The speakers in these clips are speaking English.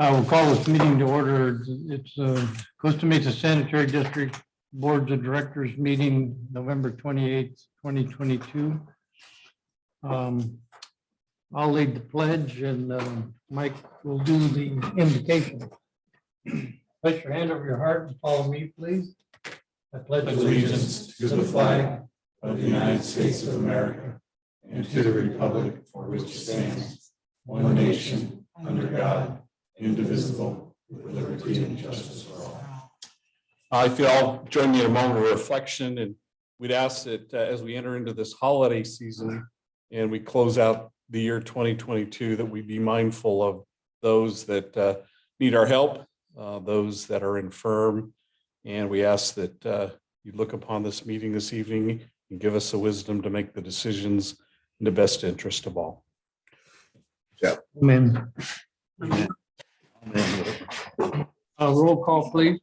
I will call this meeting to order. It's Costa Mesa Sanitary District Boards of Directors meeting, November 28th, 2022. I'll lead the pledge and Mike will do the invocation. Place your hand over your heart and follow me, please. I pledge allegiance to the flag of the United States of America and to the republic for which it stands, one nation, under God, indivisible, with liberty and justice for all. If you all join me in a moment of reflection, and we'd ask that as we enter into this holiday season and we close out the year 2022, that we be mindful of those that need our help, those that are infirm, and we ask that you look upon this meeting this evening and give us the wisdom to make the decisions in the best interest of all. Amen. Roll call, please.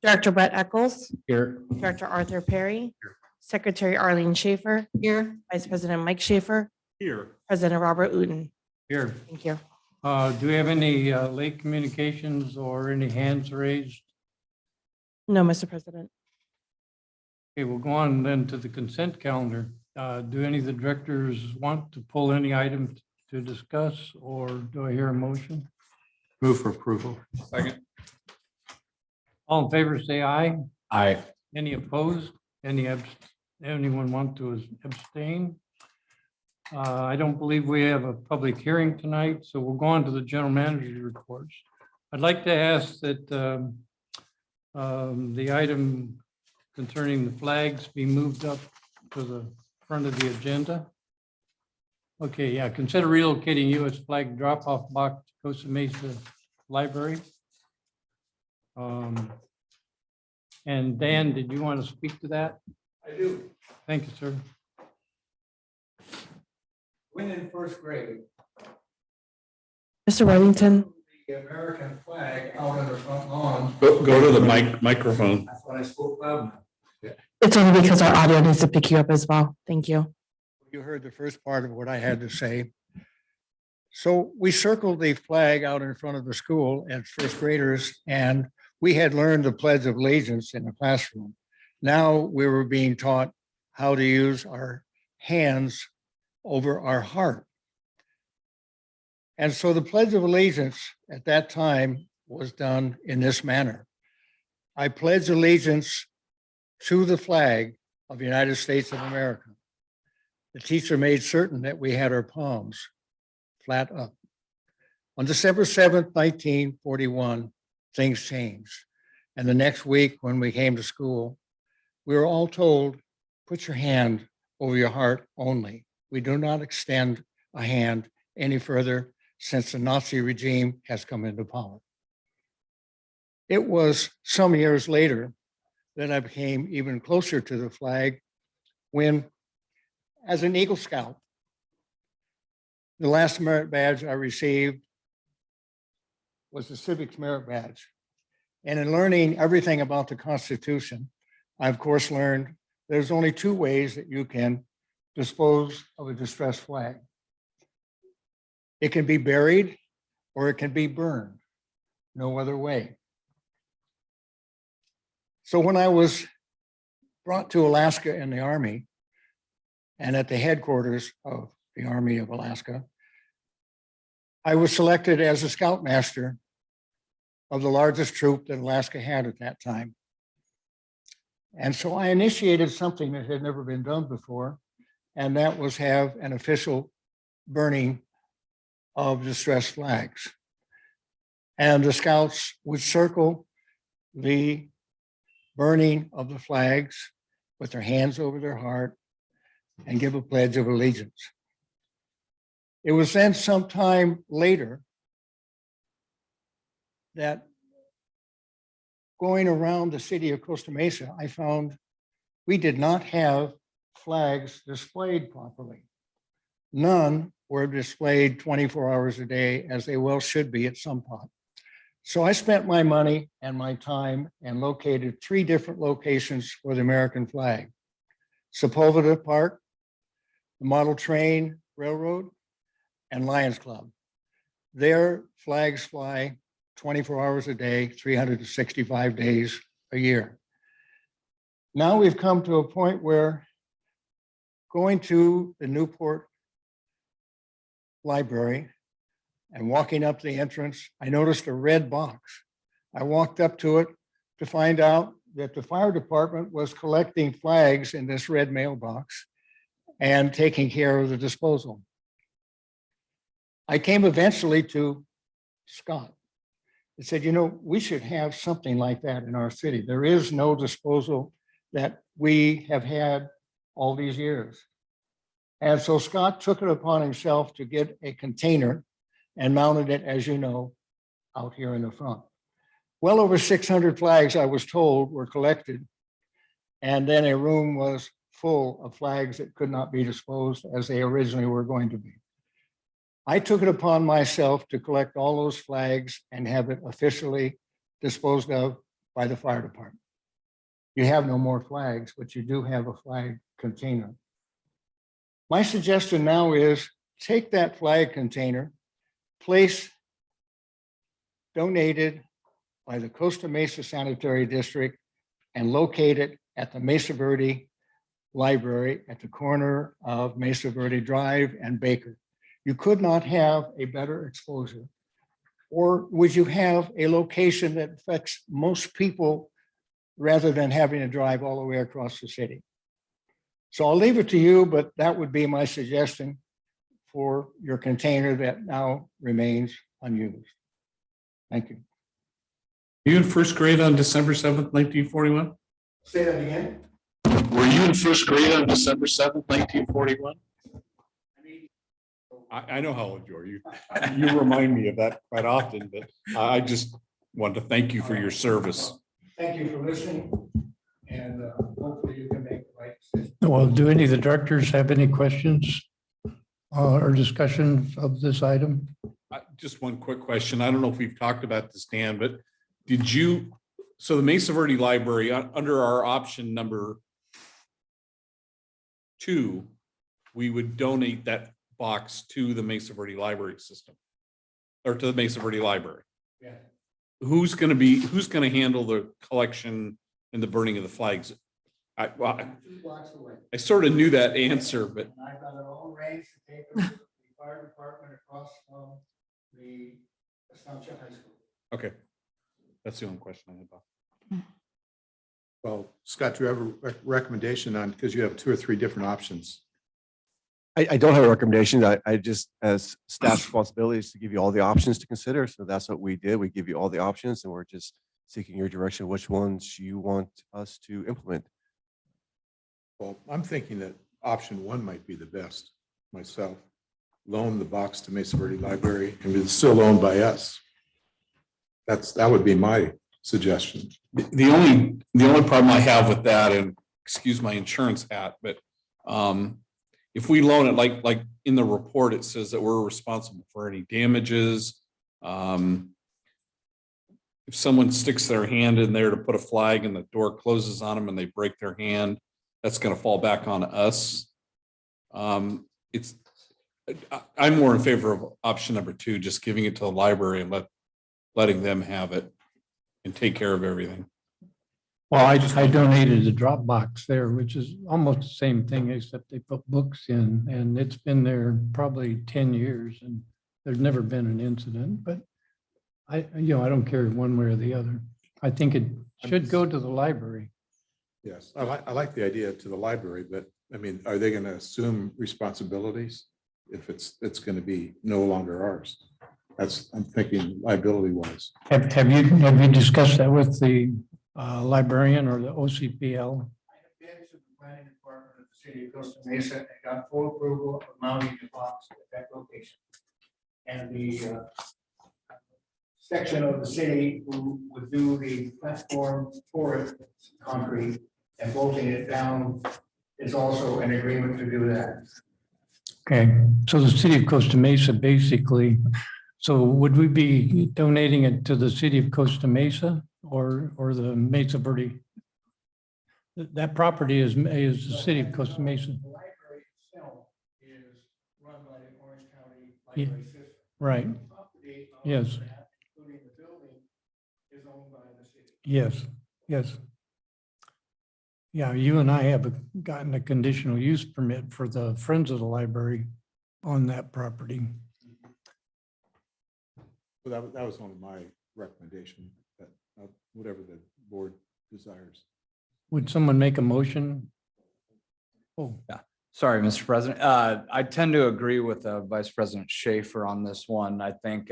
Director Brett Eccles, Here. Director Arthur Perry, Secretary Arlene Schaefer, here, Vice President Mike Schaefer, Here. President Robert Uden. Here. Thank you. Do we have any late communications or any hands raised? No, Mr. President. Okay, we'll go on then to the consent calendar. Do any of the directors want to pull any item to discuss, or do I hear a motion? Move for approval. Second. All in favor, say aye. Aye. Any opposed? Anyone want to abstain? I don't believe we have a public hearing tonight, so we'll go on to the general manager's reports. I'd like to ask that the item concerning the flags be moved up to the front of the agenda. Okay, yeah, consider relocating U.S. flag drop-off box to Costa Mesa Library. And Dan, did you want to speak to that? I do. Thank you, sir. When in first grade, Mr. Wellington, the American flag out on the front lawn. Go to the microphone. That's what I spoke loud enough. it's only because our audio needs to pick you up as well. Thank you. You heard the first part of what I had to say. So we circled the flag out in front of the school as first graders, and we had learned the Pledge of Allegiance in the classroom. Now we were being taught how to use our hands over our heart. And so the Pledge of Allegiance at that time was done in this manner. I pledge allegiance to the flag of the United States of America. The teacher made certain that we had our palms flat up. On December 7th, 1941, things changed. And the next week when we came to school, we were all told, put your hand over your heart only. We do not extend a hand any further since the Nazi regime has come into power. It was some years later that I became even closer to the flag when, as an Eagle Scout, the last merit badge I received was the Civics Merit Badge. And in learning everything about the Constitution, I of course learned there's only two ways that you can dispose of a distressed flag. It can be buried or it can be burned. No other way. So when I was brought to Alaska in the Army and at the headquarters of the Army of Alaska, I was selected as a scoutmaster of the largest troop that Alaska had at that time. And so I initiated something that had never been done before, and that was have an official burning of distressed flags. And the scouts would circle the burning of the flags with their hands over their heart and give a pledge of allegiance. It was then sometime later that going around the city of Costa Mesa, I found we did not have flags displayed properly. None were displayed 24 hours a day as they well should be at some point. So I spent my money and my time and located 3 different locations for the American flag. Sepulveda Park, the Model Train Railroad, and Lions Club. their flags fly 24 hours a day, 365 days a year. Now we've come to a point where going to the Newport Library and walking up the entrance, I noticed a red box. I walked up to it to find out that the fire department was collecting flags in this red mailbox and taking care of the disposal. I came eventually to Scott. He said, you know, we should have something like that in our city. There is no disposal that we have had all these years. And so Scott took it upon himself to get a container and mounted it, as you know, out here in the front. Well over 600 flags, I was told, were collected. And then a room was full of flags that could not be disposed as they originally were going to be. I took it upon myself to collect all those flags and have it officially disposed of by the fire department. You have no more flags, but you do have a flag container. My suggestion now is take that flag container, place donated by the Costa Mesa Sanitary District, and locate it at the Mesa Verde Library at the corner of Mesa Verde Drive and Baker. You could not have a better exposure. Or would you have a location that affects most people rather than having to drive all the way across the city? So I'll leave it to you, but that would be my suggestion for your container that now remains unused. Thank you. You in first grade on December 7th, 1941? Say that again. Were you in first grade on December 7th, 1941? I know how old you are. You remind me of that quite often, but I just wanted to thank you for your service. Thank you for listening, and hopefully you can make the right decision. Well, do any of the directors have any questions or discussion of this item? Just one quick question. I don't know if we've talked about this, Dan, but did you, so the Mesa Verde Library, under our option number 2, we would donate that box to the Mesa Verde Library System or to the Mesa Verde Library. Yeah. Who's going to handle the collection and the burning of the flags? I 2 blocks away. sort of knew that answer, but And I've got it all arranged to take them to the fire department across from the Estancia High School. okay. That's the only question I had about. Well, Scott, do you have a recommendation on, because you have 2 or 3 different options? I don't have a recommendation. I just, as staff responsibilities to give you all the options to consider. So that's what we did. We give you all the options and we're just seeking your direction, which ones you want us to implement. Well, I'm thinking that option 1 might be the best myself. Loan the box to Mesa Verde Library and it's still owned by us. That would be my suggestion. The only problem I have with that, and excuse my insurance hat, but if we loan it, like in the report, it says that we're responsible for any damages. If someone sticks their hand in there to put a flag and the door closes on them and they break their hand, that's going to fall back on us. I'm more in favor of option number 2, just giving it to the library and letting them have it and take care of everything. Well, I donated the Dropbox there, which is almost the same thing, except they put books in, and it's been there probably 10 years, and there's never been an incident, but I don't care one way or the other. I think it should go to the library. Yes, I like the idea to the library, but I mean, are they going to assume responsibilities if it's going to be no longer ours? I'm thinking liability wise. Have you discussed that with the librarian or the OCPL? I have been to the planning department of the city of Costa Mesa and got full approval of mounting the box at that location. And the section of the city who would do the platform for it, concrete, and bolting it down is also in agreement to do that. Okay, so the city of Costa Mesa basically, so would we be donating it to the city of Costa Mesa or the Mesa Verde? That property is the city of Costa Mesa. The library itself is run by the Orange County Library System. Right. The property Yes. Yes, yes. Yeah, you and I have gotten a conditional use permit for the Friends of the Library on that property. Well, that was one of my recommendation, that whatever the board desires. Would someone make a motion? Oh, Sorry, Mr. President. I tend to agree with Vice President Schaefer on this one. I think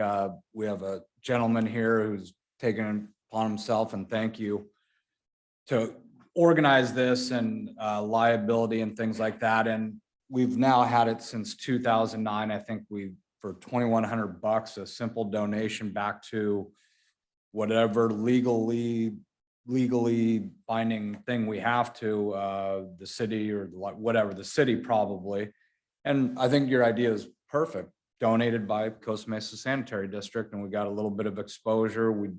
we have a gentleman here who's taken it upon himself, and thank you, to organize this and liability and things like that. And we've now had it since 2009. I think for $2,100, a simple donation back to whatever legally binding thing we have to the city, or whatever, the city probably. And I think your idea is perfect, donated by Costa Mesa Sanitary District, and we got a little bit of exposure. We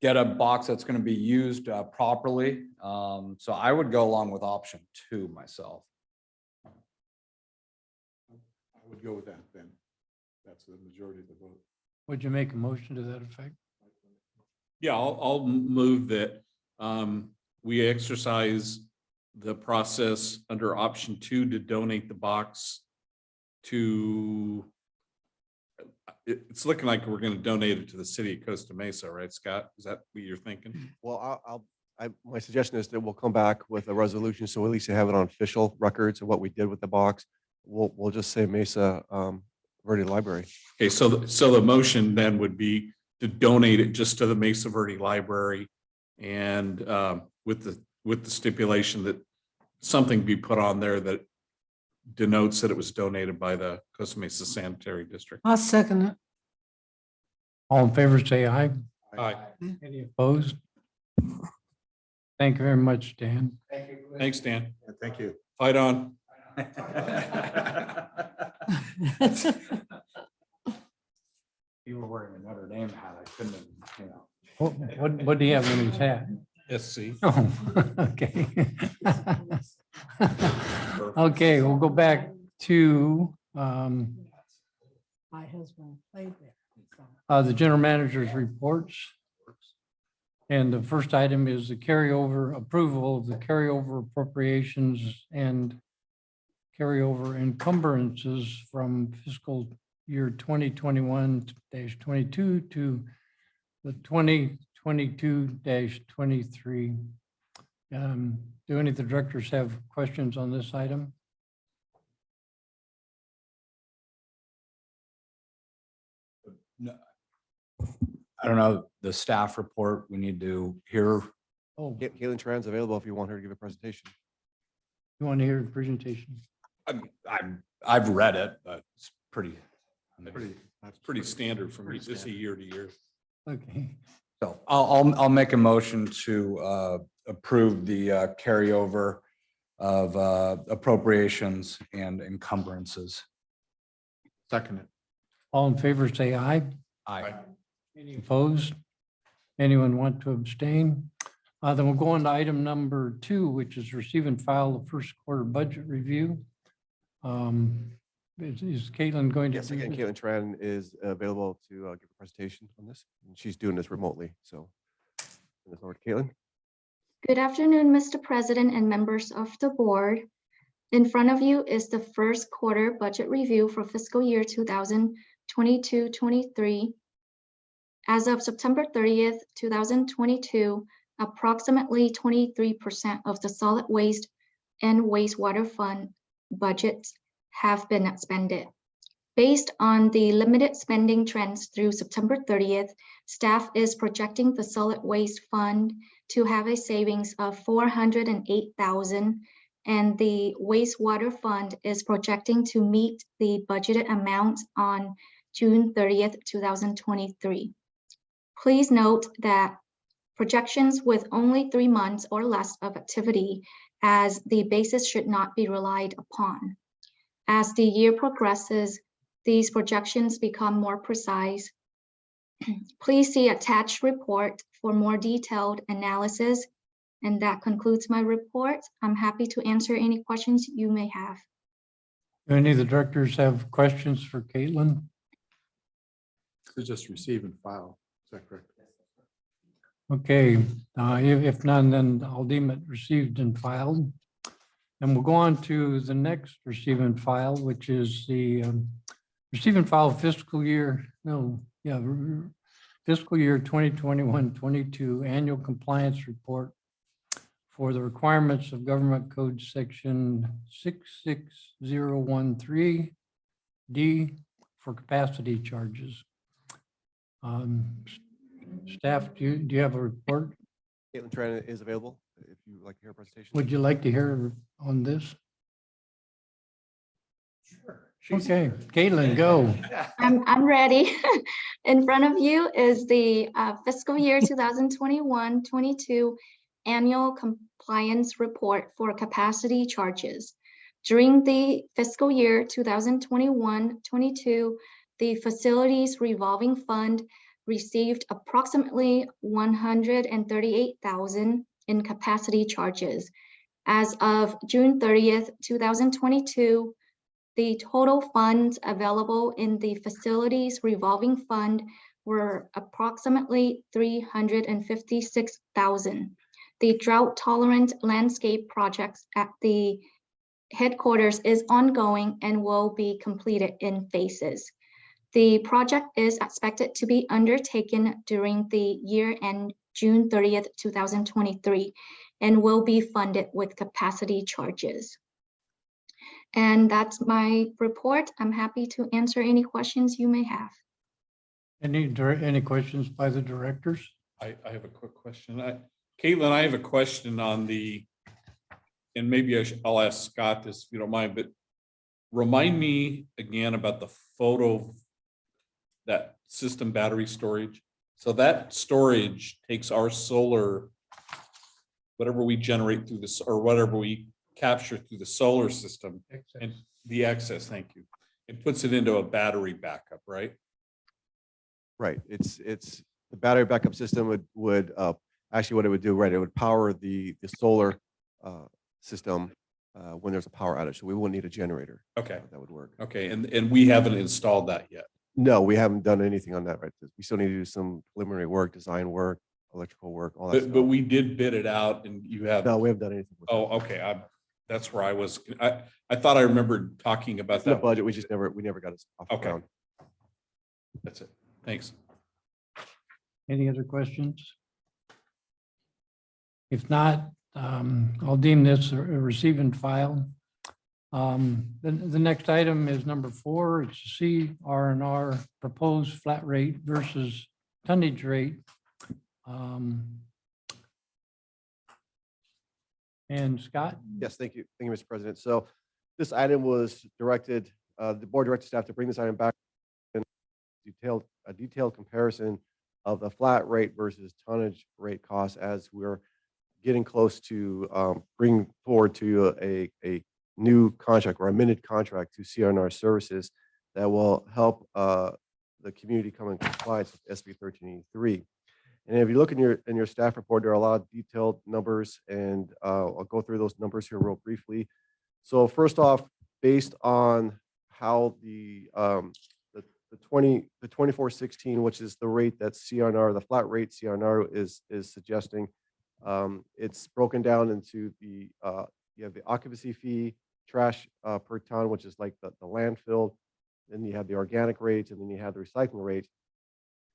get a box that's going to be used properly. So I would go along with option 2 myself. I would go with that then. That's the majority of the vote. would you make a motion to that effect? Yeah, I'll move that we exercise the process under option 2 to donate the box to, it's looking like we're going to donate it to the city of Costa Mesa, right, Scott? Is that what you're thinking? Well, my suggestion is that we'll come back with a resolution, so at least you have it on official records of what we did with the box. We'll just say Mesa Verde Library. Okay, so the motion then would be to donate it just to the Mesa Verde Library, and with the stipulation that something be put on there that denotes that it was donated by the Costa Mesa Sanitary District. I'll second it. All in favor, say aye. Aye. Any opposed? Thank you very much, Dan. Thanks, Dan. Yeah, thank you. Fight on. You were wearing a Notre Dame hat. I couldn't have, What do you have in his hat? SC. Oh, okay. Okay, we'll go back to My husband played there. the general manager's reports. And the first item is the carryover approval of the carryover appropriations and carryover encumbrances from fiscal year 2021-22 to the 2022-23. Do any of the directors have questions on this item? I don't know, the staff report, we need to hear. Oh, Caitlin Tran's available if you want her to give a presentation. you want to hear a presentation? I've read it, but it's pretty. That's pretty standard from this year to year. Okay, So I'll make a motion to approve the carryover of appropriations and encumbrances. Second it. all in favor, say aye. Aye. Any opposed? Anyone want to abstain? Then we'll go on to item number 2, which is receive and file the first quarter budget review. Is Caitlin going to? Yes, again, Caitlin Tran is available to give a presentation on this, and she's doing this remotely, so. Turn this over to Caitlin. Good afternoon, Mr. President and members of the board. In front of you is the first quarter budget review for fiscal year 2022-23. As of September 30th, 2022, approximately 23% of the solid waste and wastewater fund budgets have been expended. Based on the limited spending trends through September 30th, staff is projecting the solid waste fund to have a savings of $408,000, and the wastewater fund is projecting to meet the budgeted amount on June 30th, 2023. Please note that projections with only 3 months or less of activity as the basis should not be relied upon. As the year progresses, these projections become more precise. Please see attached report for more detailed analysis. And that concludes my report. I'm happy to answer any questions you may have. Do any of the directors have questions for Caitlin? So just receive and file. Is that correct? Okay, if none, then I'll deem it received and filed. And we'll go on to the next receive and file, which is the receive and file fiscal year, fiscal year 2021-22 annual compliance report for the requirements of Government Code Section 66013D for capacity charges. Staff, do you have a report? Caitlin Tran is available if you'd like to hear a presentation. Would you like to hear on this? Okay, Caitlin, go. I'm ready. In front of you is the fiscal year 2021-22 annual compliance report for capacity charges. During the fiscal year 2021-22, the facilities revolving fund received approximately $138,000 in capacity charges. As of June 30th, 2022, the total funds available in the facilities revolving fund were approximately $356,000. The drought tolerant landscape projects at the headquarters is ongoing and will be completed in phases. The project is expected to be undertaken during the year end June 30th, 2023, and will be funded with capacity charges. And that's my report. I'm happy to answer any questions you may have. Any questions by the directors? I have a quick question. Caitlin, I have a question on the, and maybe I'll ask Scott this if you don't mind, but remind me again about the photo, that system battery storage. So that storage takes our solar, whatever we generate through this or whatever we capture through the solar system and the excess, thank you. It puts it into a battery backup, right? Right. It's the battery backup system would actually what it would do, right? It would power the solar system when there's a power outage. So we wouldn't need a generator. Okay. That would work. Okay. And we haven't installed that yet. No, we haven't done anything on that, right? We still need to do some preliminary work, design work, electrical work, all that But stuff. we did bid it out and you have. No, we haven't done anything with it. Oh, okay. That's where I was. I thought I remembered talking about It's in the that. budget. We never got it off the Okay. ground. That's it. Thanks. Any other questions? If not, I'll deem this a receive and file. The next item is number 4. It's CR&R proposed flat rate versus tonnage rate. And Scott? Yes, thank you. Thank you, Mr. President. So this item was directed, the board directed staff to bring this item back in a detailed comparison of the flat rate versus tonnage rate costs as we're getting close to bringing forward to a new contract or amended contract to CR&R services that will help the community come in compliance with SB 1383. And if you look in your staff report, there are a lot of detailed numbers, and I'll go through those numbers here real briefly. So first off, based on how the 2416, which is the rate that CR&R, the flat rate CR&R is suggesting, it's broken down into you have the occupancy fee, trash per ton, which is like the landfill, then you have the organic rates, and then you have the recycling rate.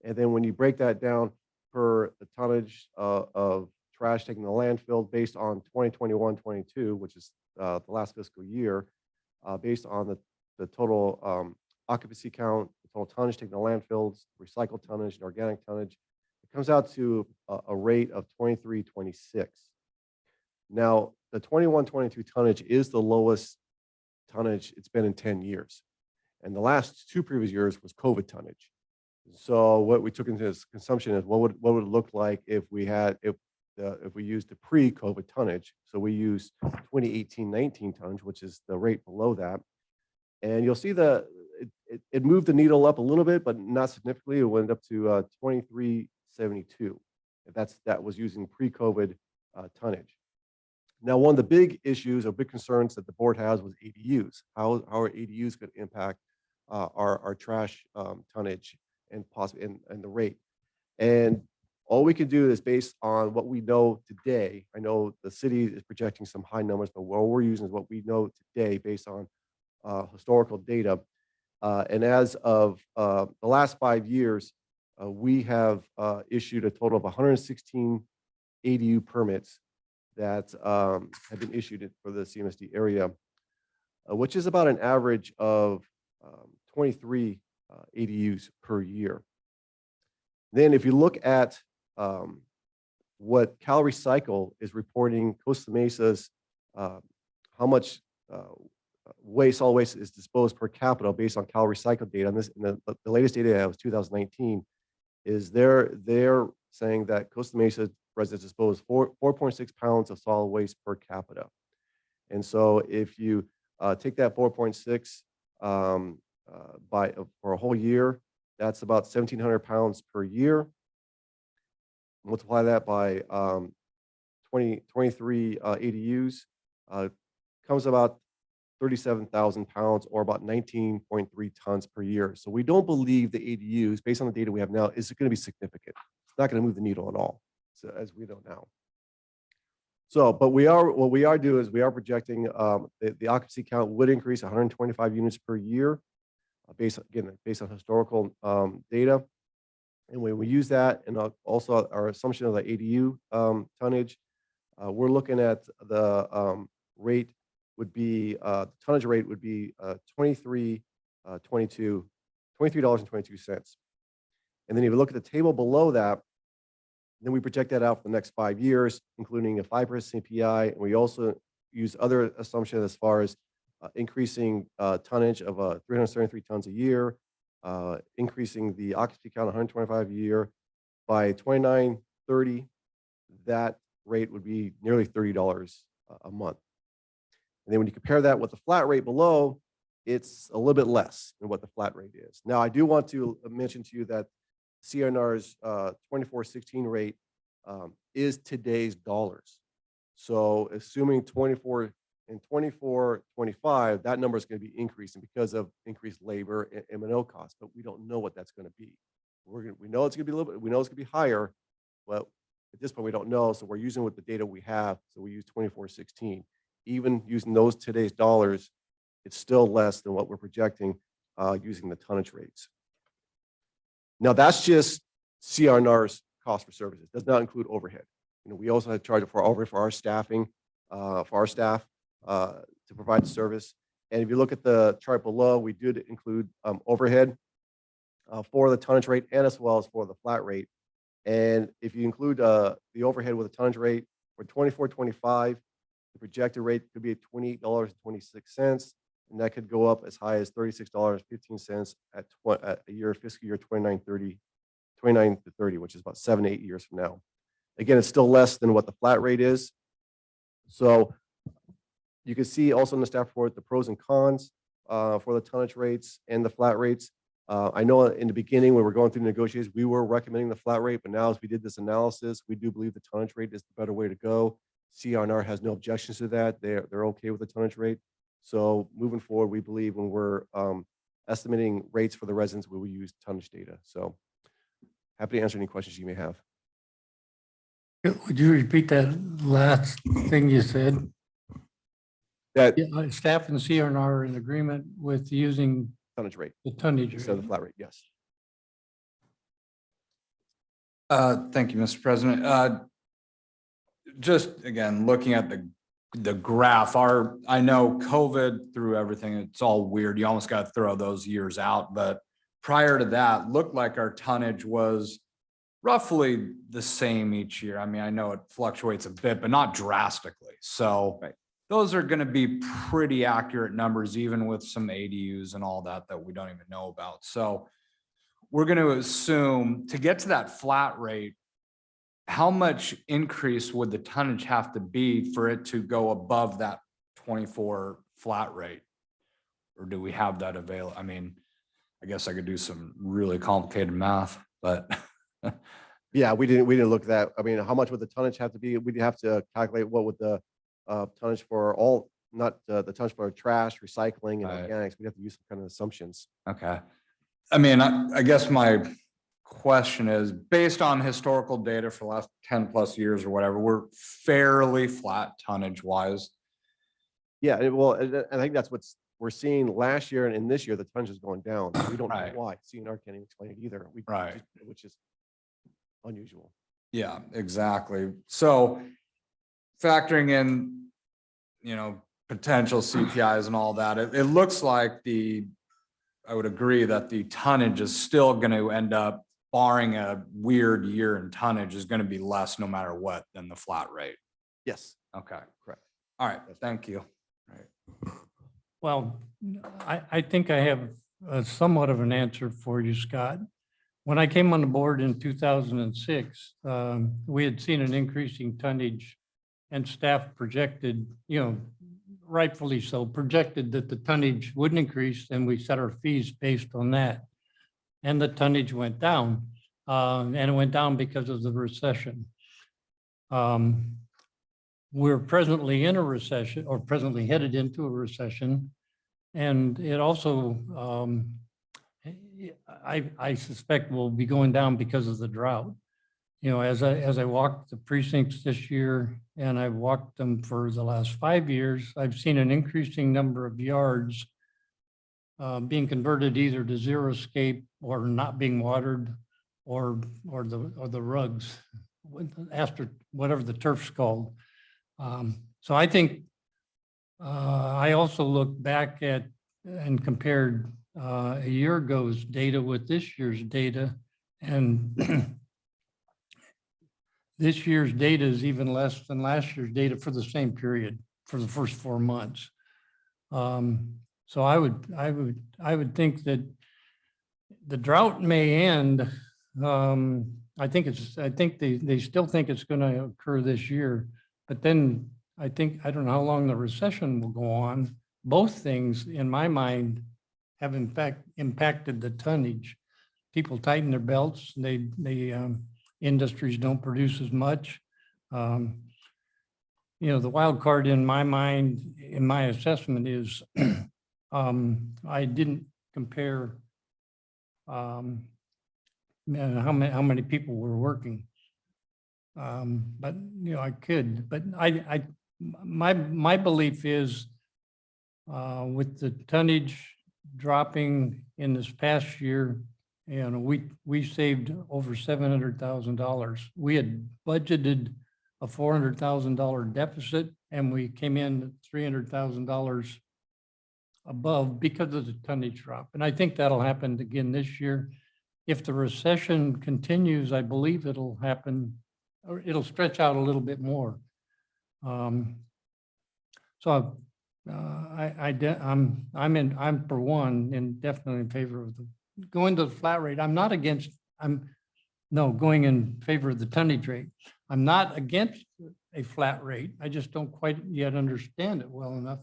And then when you break that down per the tonnage of trash taken to the landfill based on 2021-22, which is the last fiscal year, based on the total occupancy count, the total tonnage taken to landfills, recycled tonnage, and organic tonnage, it comes out to a rate of 23.26. Now, the 21-22 tonnage is the lowest tonnage it's been in 10 years. And the last 2 previous years was COVID tonnage. So what we took into consumption is what would it look like if we used the pre-COVID tonnage. So we used 2018-19 tonnage, which is the rate below that. And you'll see it moved the needle up a little bit, but not significantly. It went up to 23.72. That was using pre-COVID tonnage. Now, one of the big issues or big concerns that the board has was ADUs. How are ADUs going to impact our trash tonnage and possibly and the rate. And all we can do is based on what we know today. I know the city is projecting some high numbers, but what we're using is what we know today based on historical data. And as of the last 5 years, we have issued a total of 116 ADU permits that have been issued for the CMSD area, which is about an average of 23 ADUs per year. Then if you look at what Cal Recycle is reporting Costa Mesa's, how much solid waste is disposed per capita based on Cal Recycle data, and the latest data was 2019, is they're saying that Costa Mesa residents dispose 4.6 pounds of solid waste per capita. And so if you take that 4.6 for a whole year, that's about 1,700 pounds per year. Multiply that by 23 ADUs, comes about 37,000 pounds or about 19.3 tons per year. So we don't believe the ADUs, based on the data we have now, is going to be significant. It's not going to move the needle at all, so as we know now. So, but what we are doing is we are projecting the occupancy count would increase 125 units per year, based on historical data. And when we use that, and also our assumption of the ADU tonnage, we're looking at the rate would be the tonnage rate would be $23.22. And then if you look at the table below that, then we project that out for the next 5 years, including a 5% CPI. And we also use other assumptions as far as increasing tonnage of 373 tons a year, increasing the occupancy count 125 a year. By 2930, that rate would be nearly $30 a month. And then when you compare that with the flat rate below, it's a little bit less than what the flat rate is. Now, I do want to mention to you that CRNR's 2416 rate is today's dollars. So assuming 2425, that number is going to be increasing because of increased labor and M&O costs, but we don't know what that's going to be. We know it's going to be a little bit, we know it's going to be higher, but at this point we don't know. So we're using with the data we have. So we use 2416. Even using those today's dollars, it's still less than what we're projecting using the tonnage rates. Now that's just CRNR's cost for services. Does not include overhead. You know, we also had charged for overhead for our staffing, for our staff to provide the service. And if you look at the chart below, we did include overhead for the tonnage rate and as well as for the flat rate. And if you include the overhead with the tonnage rate for 24-25, the projected rate could be at $28.26, and that could go up as high as $36.15 at a year, fiscal year 29-30, which is about 7 to 8 years from now. Again, it's still less than what the flat rate is. So you can see also in the staff report the pros and cons for the tonnage rates and the flat rates. I know in the beginning when we're going through negotiations, we were recommending the flat rate, but now as we did this analysis, we do believe the tonnage rate is the better way to go. CRNR has no objections to that. They're okay with the tonnage rate. So moving forward, we believe when we're estimating rates for the residents, we will use tonnage data. So happy to answer any questions you may have. Would you repeat that last thing you said? That Yeah, staff and CRNR are in agreement with using tonnage rate the tonnage instead of the rate. flat rate, yes. Thank you, Mr. President. Just again, looking at the graph, I know COVID threw everything. It's all weird. You almost got to throw those years out. But prior to that, looked like our tonnage was roughly the same each year. I mean, I know it fluctuates a bit, but not drastically. So those are going to be pretty accurate numbers, even with some ADUs and all that we don't even know about. So we're going to assume to get to that flat rate, how much increase would the tonnage have to be for it to go above that 24 flat rate? Or do we have that available? I mean, I guess I could do some really complicated math, but yeah, we didn't look at that. I mean, how much would the tonnage have to be? We'd have to calculate what would the tonnage for all, not the tonnage for trash, recycling, and organics. We'd have to use some kind of assumptions. okay. I mean, I guess my question is, based on historical data for the last 10+ years or whatever, we're fairly flat tonnage wise. Yeah, well, I think that's what's, we're seeing last year and in this year, the tonnage is going down. We don't know Right. why. CNR can't even explain it either. Right. Which is unusual. Yeah, exactly. So factoring in, potential CPIs and all that, it looks like I would agree that the tonnage is still going to end up, barring a weird year in tonnage, is going to be less no matter what than the flat rate. Yes, Okay, correct. all right, thank you. Well, I think I have somewhat of an answer for you, Scott. When I came on the board in 2006, we had seen an increasing tonnage and staff projected, rightfully so, projected that the tonnage wouldn't increase and we set our fees based on that. And the tonnage went down, and it went down because of the recession. We're presently in a recession, or presently headed into a recession. And it also, I suspect will be going down because of the drought. As I walked the precincts this year, and I've walked them for the last 5 years, I've seen an increasing number of yards being converted either to xeriscape or not being watered, or the rugs, after whatever the turf's called. So I think I also looked back at and compared a year ago's data with this year's data, and this year's data is even less than last year's data for the same period, for the first 4 months. So I would think that the drought may end. I think they still think it's going to occur this year, but then I don't know how long the recession will go on. Both things, in my mind, have in fact impacted the tonnage. People tighten their belts. Industries don't produce as much. The wild card in my mind, in my assessment, is I didn't compare how many people were working. But I could. But my belief is with the tonnage dropping in this past year, we saved over $700,000. We had budgeted a $400,000 deficit, and we came in $300,000 above because of the tonnage drop. And I think that'll happen again this year. If the recession continues, I believe it'll happen, or it'll stretch out a little bit more. So I'm for one, and definitely in favor of going to the flat rate. I'm not against, going in favor of the tonnage rate. I'm not against a flat rate. I just don't quite yet understand it well enough.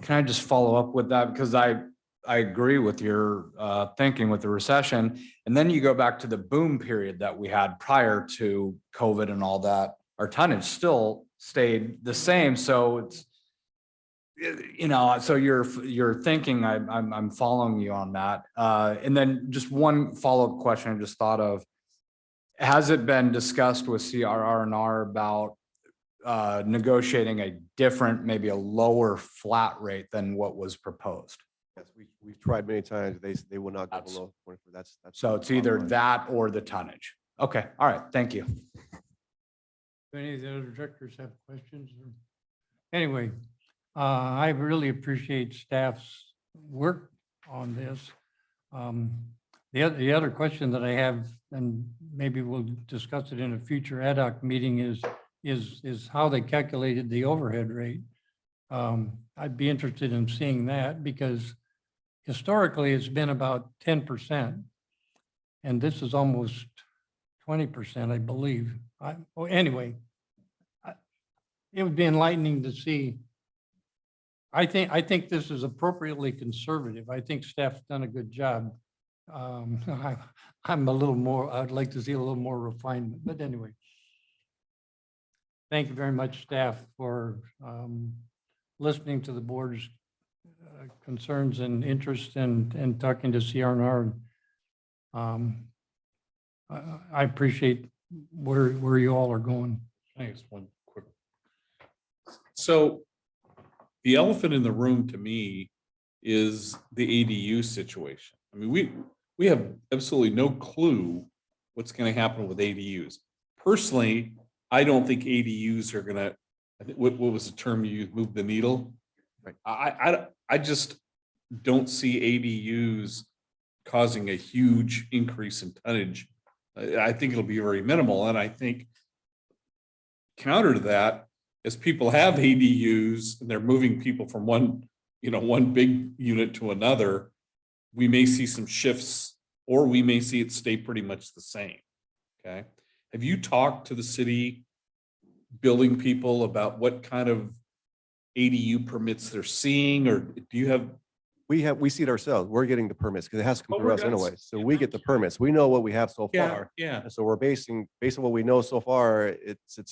Can I just follow up with that? Because I agree with your thinking with the recession. And then you go back to the boom period that we had prior to COVID and all that. Our tonnage still stayed the same. So it's, so you're thinking, I'm following you on that. And then just one follow-up question I just thought of. Has it been discussed with CRR&R about negotiating a different, maybe a lower flat rate than what was proposed? Yes, we've tried many times. They will not go That's- below 24. That's. So it's either that or the tonnage. Okay, all right, thank you. Do any of the other directors have questions? Anyway, I really appreciate staff's work on this. The other question that I have, and maybe we'll discuss it in a future ad hoc meeting, is how they calculated the overhead rate. I'd be interested in seeing that, because historically it's been about 10%, and this is almost 20%, I believe. Anyway, it would be enlightening to see. I think this is appropriately conservative. I think staff's done a good job. I'm a little more, I'd like to see a little more refinement, but anyway. Thank you very much, staff, for listening to the board's concerns and interest in talking to CRNR. I appreciate where you all are going. Can I ask one quick? So the elephant in the room to me is the ADU situation. I mean, we have absolutely no clue what's going to happen with ADUs. Personally, I don't think ADUs are going to, what was the term you used, move the needle? Right. I just don't see ADUs causing a huge increase in tonnage. I think it'll be very minimal. And I think counter to that, as people have ADUs and they're moving people from one big unit to another, we may see some shifts, or we may see it stay pretty much the same. Okay. Have you talked to the city building people about what kind of ADU permits they're seeing, or do you have? We see it ourselves. We're getting the permits because it has to come Oh, through us that's- anyway. So we get the permits. We know what we have so Yeah, far. yeah. And so we're based on what we know so far,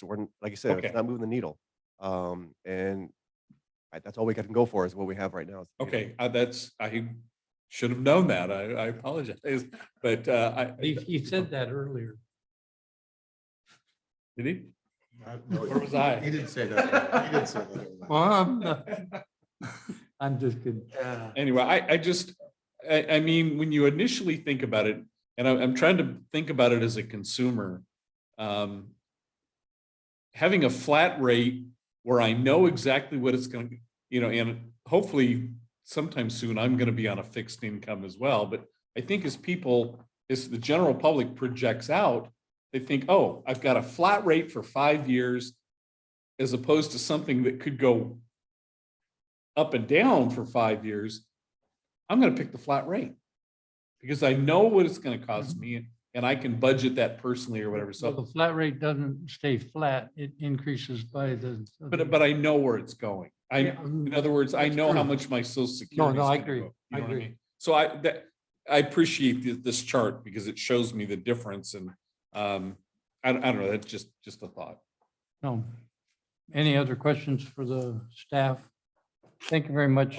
we're, like you said, Okay. it's not moving the needle. And that's all we can go for is what we have right now. Okay, I should have known that. I apologize, but He said that earlier. did he? Where was I? He didn't say that. He didn't say that. Well, I'm just kidding. Anyway, I mean, when you initially think about it, and I'm trying to think about it as a consumer, having a flat rate where I know exactly what it's going to, and hopefully sometime soon, I'm going to be on a fixed income as well. But I think as the general public projects out, they think, oh, I've got a flat rate for 5 years, as opposed to something that could go up and down for 5 years. I'm going to pick the flat rate because I know what it's going to cost me, and I can budget that personally or whatever. So the So, flat rate doesn't stay flat. It increases by the. but I know where it's going. Yeah, In other words, I that's know how true. much my social security. No, I is gonna agree. go. You I know what agree. mean? So I appreciate this chart because it shows me the difference, and I don't know. That's just a thought. No. Any other questions for the staff? Thank you very much.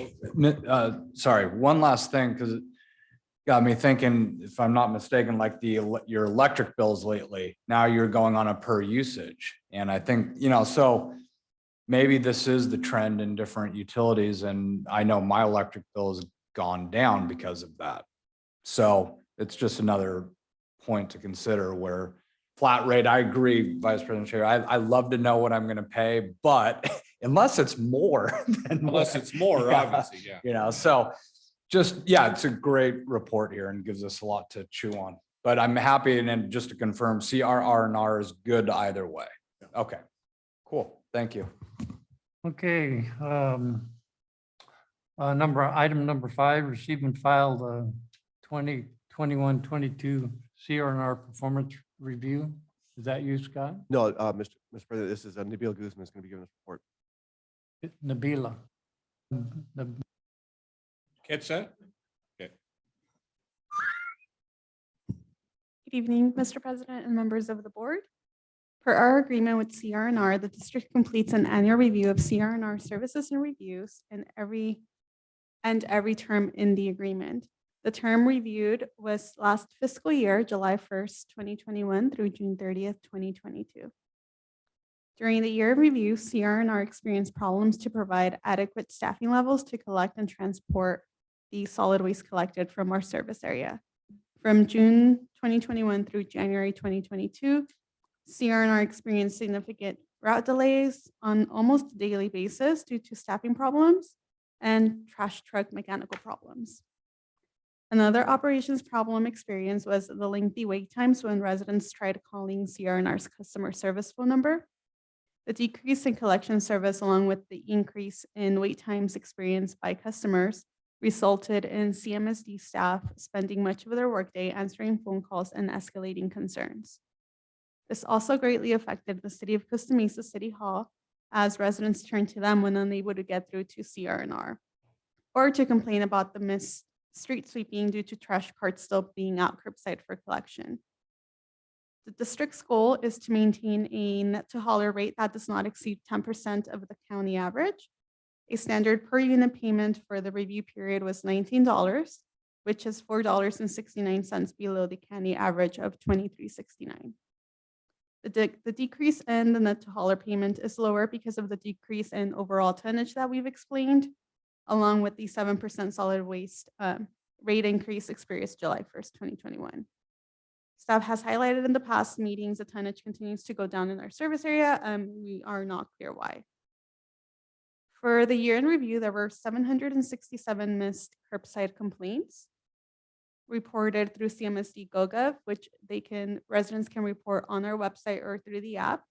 Sorry, one last thing, because it got me thinking, if I'm not mistaken, like your electric bills lately, now you're going on a per usage. And I think, so maybe this is the trend in different utilities. And I know my electric bill has gone down because of that. So it's just another point to consider where flat rate, I agree, Vice President Chair. I love to know what I'm going to pay, but unless it's more than Unless it's more, Yeah. obviously, yeah. So just, yeah, it's a great report here and gives us a lot to chew on. But I'm happy, and then just to confirm, CRR&R is good either way. Okay, cool. Thank you. Okay. Item number 5, receive and file the 2021-22 CRNR performance review. Is that you, Scott? No, Mr. President, this is Nabil Guzman is going to be giving us a report. Nabila. Catch that? Good evening, Mr. President and members of the board. Per our agreement with CRNR, the district completes an annual review of CRNR services and reviews in every term in the agreement. The term reviewed was last fiscal year, July 1st, 2021 through June 30th, 2022. During the year of review, CRNR experienced problems to provide adequate staffing levels to collect and transport the solid waste collected from our service area. From June 2021 through January 2022, CRNR experienced significant route delays on almost a daily basis due to staffing problems and trash truck mechanical problems. Another operations problem experienced was the lengthy wait times when residents tried calling CRNR's customer service phone number. The decrease in collection service, along with the increase in wait times experienced by customers, resulted in CMSD staff spending much of their workday answering phone calls and escalating concerns. This also greatly affected the city of Costa Mesa City Hall, as residents turned to them when unable to get through to CRNR, or to complain about the missed street sweeping due to trash carts still being out curbside for collection. The district's goal is to maintain a net to hauler rate that does not exceed 10% of the county average. A standard per unit payment for the review period was $19, which is $4.69 below the county average of $23.69. The decrease in the net to hauler payment is lower because of the decrease in overall tonnage that we've explained, along with the 7% solid waste rate increase experienced July 1st, 2021. Staff has highlighted in the past meetings, the tonnage continues to go down in our service area. We are not clear why. For the year in review, there were 767 missed curbside complaints reported through CMSD GoGov, which residents can report on our website or through the app.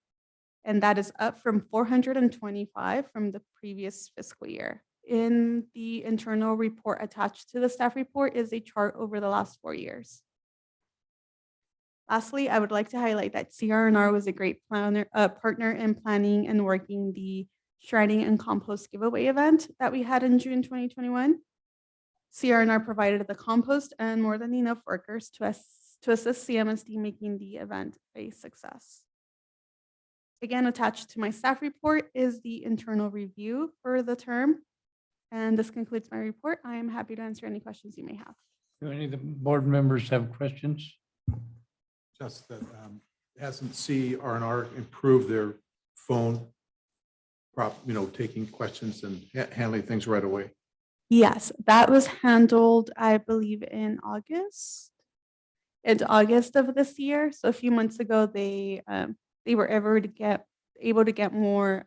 And that is up from 425 from the previous fiscal year. In the internal report attached to the staff report is a chart over the last 4 years. Lastly, I would like to highlight that CRNR was a great partner in planning and working the shredding and compost giveaway event that we had in June 2021. CRNR provided the compost and more than enough workers to assist CMSD making the event a success. Again, attached to my staff report is the internal review for the term. And this concludes my report. I am happy to answer any questions you may have. Do any of the board members have questions? Just that, hasn't CRNR improved their phone taking questions and handling things right away? Yes, that was handled, I believe, in August. In August of this year. So a few months ago, they were able to get more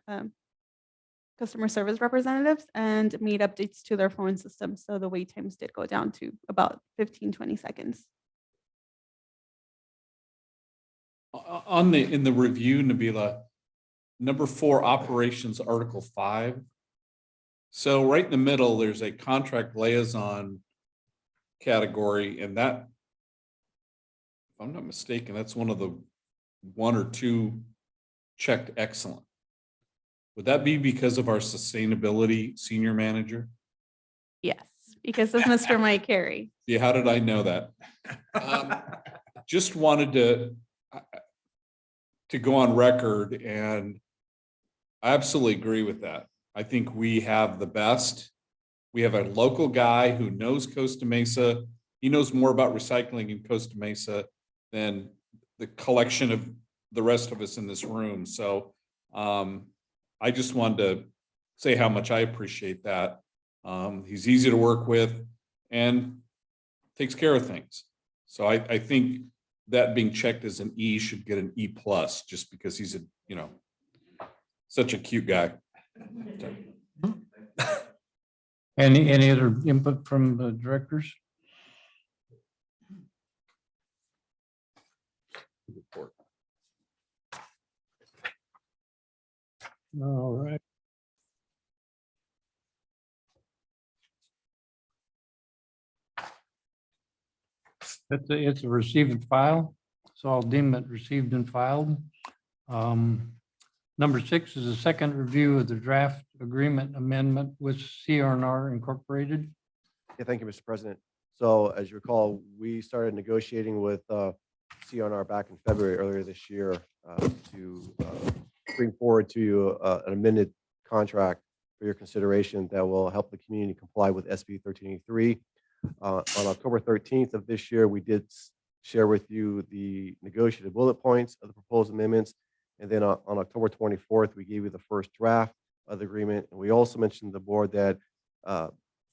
customer service representatives and made updates to their phone system. So the wait times did go down to about 15-20 seconds. In the review, Nabila, number 4, operations, Article 5. So right in the middle, there's a contract liaison category, and that, if I'm not mistaken, that's one of the 1 or 2 checked excellent. Would that be because of our sustainability senior manager? Yes, because of Mr. Mike Carey. Yeah, how did I know that? Just wanted to go on record, and I absolutely agree with that. I think we have the best. We have a local guy who knows Costa Mesa. He knows more about recycling in Costa Mesa than the collection of the rest of us in this room. So I just wanted to say how much I appreciate that. He's easy to work with and takes care of things. So I think that being checked as an E should get an E+ just because he's such a cute guy. Any other input from the directors? All right. It's a received and file, so I'll deem it received and filed. Number 6 is a second review of the draft agreement amendment with CRNR Incorporated. Yeah, thank you, Mr. President. So as you recall, we started negotiating with CRNR back in February earlier this year to bring forward to you an amended contract for your consideration that will help the community comply with SB 1383. On October 13th of this year, we did share with you the negotiated bullet points of the proposed amendments. And then on October 24th, we gave you the first draft of the agreement. And we also mentioned to the board that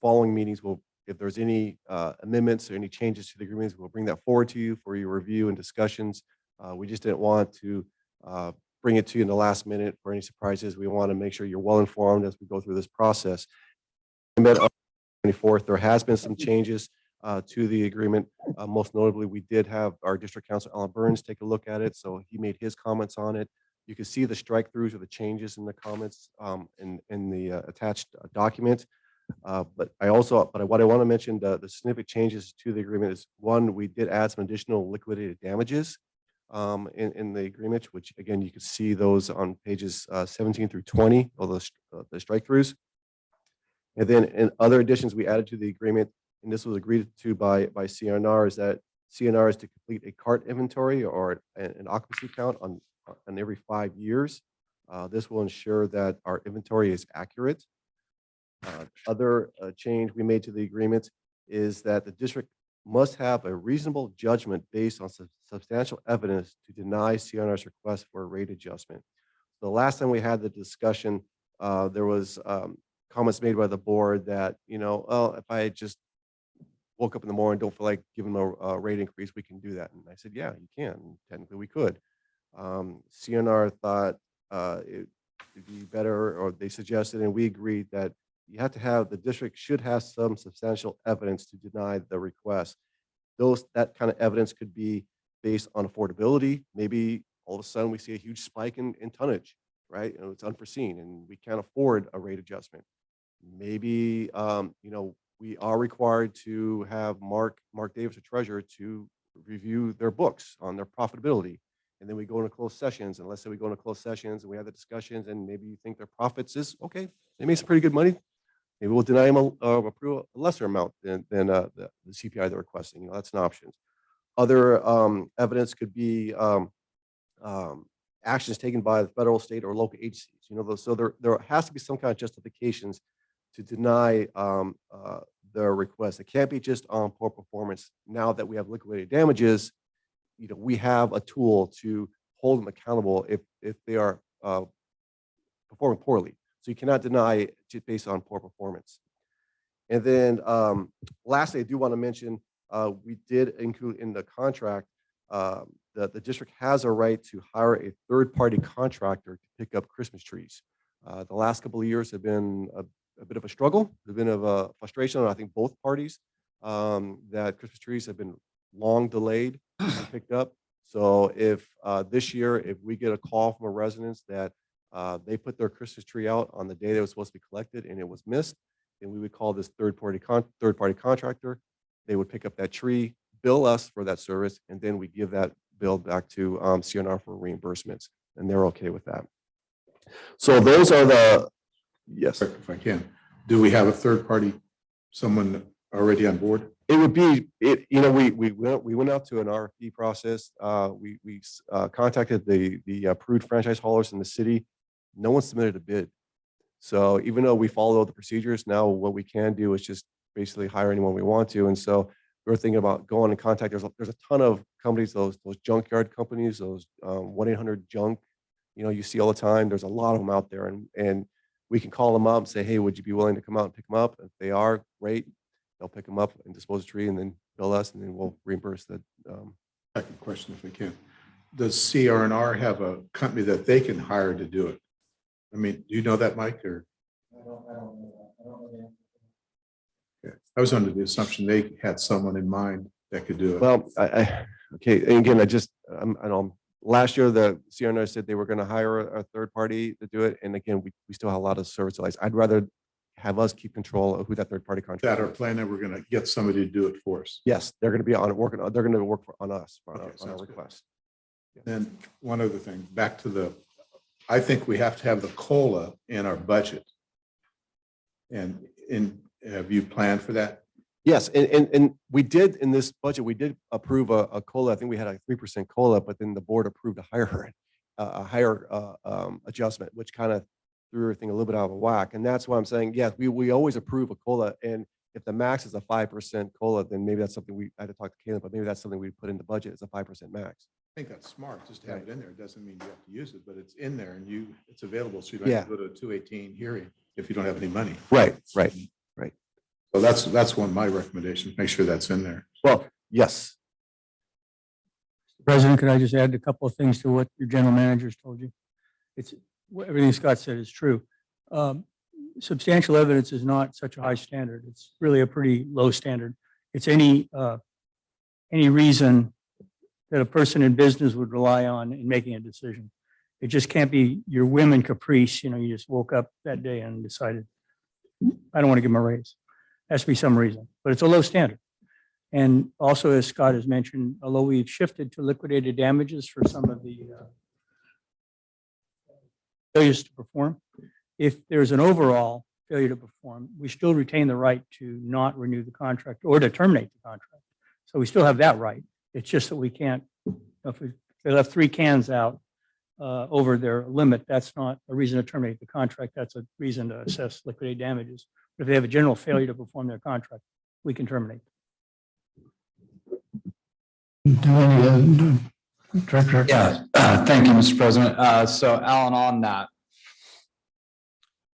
following meetings will, if there's any amendments or any changes to the agreements, we'll bring that forward to you for your review and discussions. We just didn't want to bring it to you in the last minute for any surprises. We want to make sure you're well informed as we go through this process. And then on the 24th, there has been some changes to the agreement. Most notably, we did have our district council, Alan Burns, take a look at it. So he made his comments on it. You can see the strike throughs or the changes in the comments in the attached document. But what I want to mention, the significant changes to the agreement is, one, we did add some additional liquidated damages in the agreement, which again, you can see those on pages 17 through 20, all the strike throughs. And then in other additions we added to the agreement, and this was agreed to by CRNR, is that CRNR is to complete a cart inventory or an occupancy count on every 5 years. This will ensure that our inventory is accurate. Other change we made to the agreement is that the district must have a reasonable judgment based on substantial evidence to deny CNR's request for a rate adjustment. The last time we had the discussion, there was comments made by the board that, well, if I just woke up in the morning, don't feel like giving them a rate increase, we can do that. And I said, yeah, you can. Technically, we could. CNR thought it'd be better, or they suggested, and we agreed that you have to have, the district should have some substantial evidence to deny the request. That kind of evidence could be based on affordability. Maybe all of a sudden we see a huge spike in tonnage, right? It's unforeseen and we can't afford a rate adjustment. Maybe, we are required to have Mark Davis, the treasurer, to review their books on their profitability. And then we go into closed sessions, and let's say we go into closed sessions and we have the discussions, and maybe you think their profits is okay. They made some pretty good money. Maybe we'll deny them approve a lesser amount than the CPI they're requesting. That's an option. Other evidence could be actions taken by the federal, state, or local agencies. So there has to be some kind of justifications to deny their request. It can't be just on poor performance. Now that we have liquidated damages, we have a tool to hold them accountable if they are performing poorly. So you cannot deny just based on poor performance. And then lastly, I do want to mention, we did include in the contract that the district has a right to hire a third-party contractor to pick up Christmas trees. The last couple of years have been a bit of a struggle. There's been a frustration on, I think, both parties, that Christmas trees have been long delayed and picked up. So if this year, if we get a call from a residence that they put their Christmas tree out on the day that was supposed to be collected and it was missed, then we would call this third-party contractor. They would pick up that tree, bill us for that service, and then we give that bill back to CNR for reimbursements, and they're okay with that. So those are the, yes. If I can, do we have a third party, someone already on board? It would be, we went out to an RFP process. We contacted the approved franchise haulers in the city. No one submitted a bid. So even though we follow the procedures, now what we can do is just basically hire anyone we want to. And so we're thinking about going and contact. There's a ton of companies, those junkyard companies, those 1-800-JUNK, you see all the time. There's a lot of them out there, and we can call them up and say, hey, would you be willing to come out and pick them up? If they are, great. They'll pick them up and dispose of the tree and then bill us, and then we'll reimburse the. Second question, if I can. Does CR&R have a company that they can hire to do it? I mean, do you know that, Mike, or? I don't know that. Okay. I was under the assumption they had someone in mind that could do it. Well, okay. And again, I know last year the CR&R said they were going to hire a third party to do it. And again, we still have a lot of service lines. I'd rather have us keep control of who that third party contractor. That our plan that we're going to get somebody to do it for us. Yes, they're going to be on it working. They're going to work on us on our sounds good. request. Then one other thing, back to I think we have to have the COLA in our budget. And have you planned for that? Yes, and we did in this budget, we did approve a COLA. I think we had a 3% COLA, but then the board approved a higher adjustment, which kind of threw everything a little bit out of whack. And that's why I'm saying, yes, we always approve a COLA. And if the max is a 5% COLA, then maybe that's something I had to talk to Caleb, but maybe that's something we put in the budget as a 5% max. I think that's smart, just to have it in there. It doesn't mean you have to use it, but it's in there and it's available. So you don't have to go to a 218 hearing if you don't have any money. Right. So that's one of my recommendations. Make sure that's in there. Well, yes. President, could I just add a couple of things to what your general managers told you? Everything Scott said is true. Substantial evidence is not such a high standard. It's really a pretty low standard. It's any reason that a person in business would rely on in making a decision. It just can't be your whim and caprice. You just woke up that day and decided, I don't want to give him a raise. Has to be some reason, but it's a low standard. And also, as Scott has mentioned, although we've shifted to liquidated damages for some of the failures to perform, if there's an overall failure to perform, we still retain the right to not renew the contract or to terminate the contract. So we still have that right. It's just that we can't, if they left 3 cans out over their limit, that's not a reason to terminate the contract. That's a reason to assess liquidated damages. If they have a general failure to perform their contract, we can terminate. Director. Yeah, thank you, Mr. President. So Alan, on that,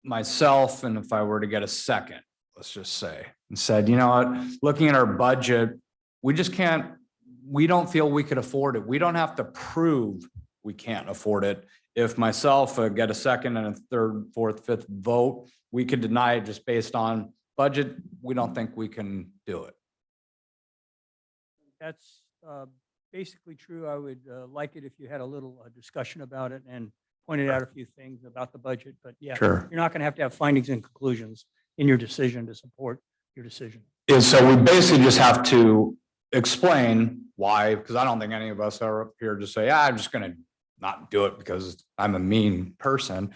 myself, and if I were to get a second, let's just say, and said, you know what, looking at our budget, we just can't, we don't feel we could afford it. We don't have to prove we can't afford it. If myself get a second and a third, fourth, fifth vote, we could deny it just based on budget. We don't think we can do it. That's basically true. I would like it if you had a little discussion about it and pointed out a few things about the budget, but yeah, Sure. you're not going to have findings and conclusions in your decision to support your decision. Is so we basically just have to explain why, because I don't think any of us are up here to say, I'm just gonna not do it because I'm a mean person.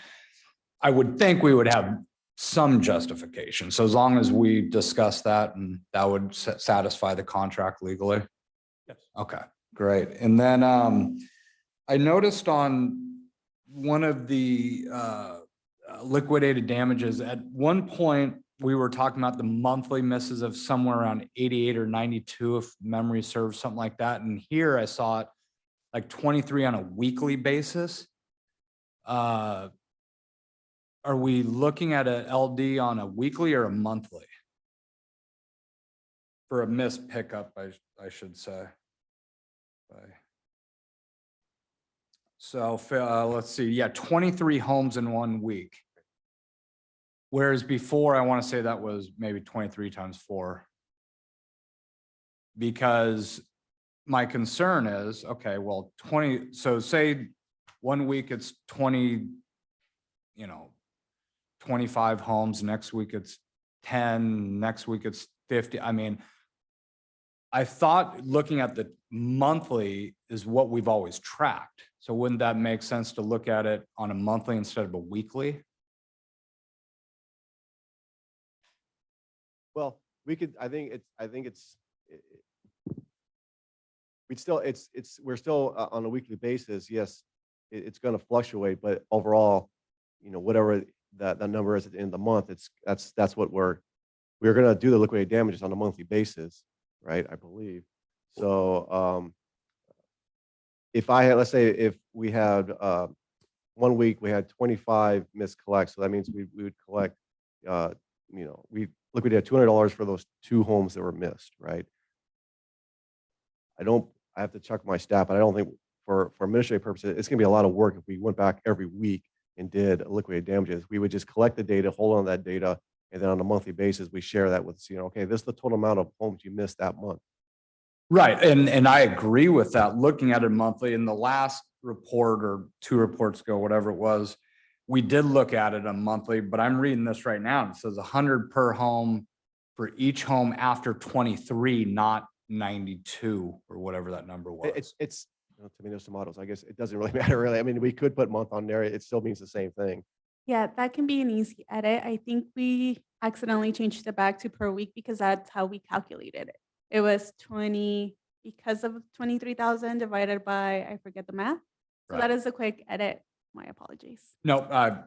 I would think we would have some justification. So as long as we discuss that, and that would satisfy the contract legally. Yes. Okay, great. And then I noticed on one of the liquidated damages, at one point, we were talking about the monthly misses of somewhere around 88 or 92, if memory serves, something like that. And here I saw it like 23 on a weekly basis. Are we looking at a LD on a weekly or a monthly? For a missed pickup, I should say. So let's see, yeah, 23 homes in 1 week. Whereas before, I want to say that was maybe 23 times 4. Because my concern is, okay, well, 20, so say 1 week it's 20, 25 homes, next week it's 10, next week it's 50. I mean, I thought looking at the monthly is what we've always tracked. So wouldn't that make sense to look at it on a monthly instead of a weekly? Well, we could, we're still on a weekly basis. Yes, it's going to fluctuate, but overall, whatever that number is at the end of the month, that's what we're going to do the liquidated damages on a monthly basis, right? I believe. So if I had, let's say if we had 1 week, we had 25 missed collects. So that means we would collect, we liquidated $200 for those 2 homes that were missed, right? I have to check my staff, but I don't think for administrative purposes, it's gonna be a lot of work if we went back every week and did liquidated damages. We would just collect the data, hold on to that data, and then on a monthly basis, we share that with, okay, this is the total amount of homes you missed that month. Right, and I agree with that, looking at it monthly. In the last report or 2 reports ago, whatever it was, we did look at it a monthly, but I'm reading this right now. It says 100 per home for each home after 23, not 92 or whatever that number was. It's tomatoes, tomatoes. I guess it doesn't really matter, really. I mean, we could put month on there. It still means the same thing. Yeah, that can be an easy edit. I think we accidentally changed it back to per week because that's how we calculated it. It was 20 because of 23,000 divided by, I forget the math. So that is a quick edit. My apologies. No,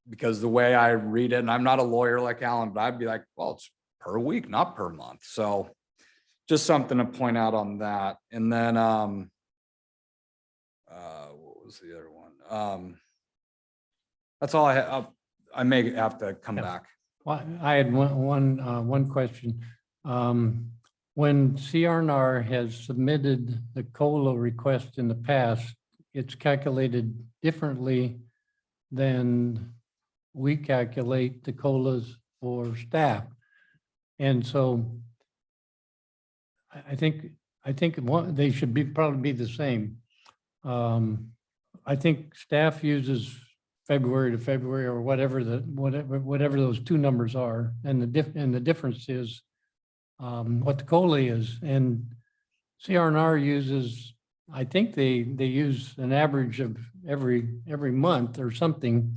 because the way I read it, and I'm not a lawyer like Alan, but I'd be like, well, it's per week, not per month. So just something to point out on that. And then, what was the other one? That's all I have. I may have to come back. Well, I had one question. When CRNR has submitted the COLA request in the past, it's calculated differently than we calculate the COLAs for staff. And so I think they should probably be the same. I think staff uses February to February or whatever those 2 numbers are, and the difference is what the COLA is. And CRNR uses, I think they use an average of every month or something.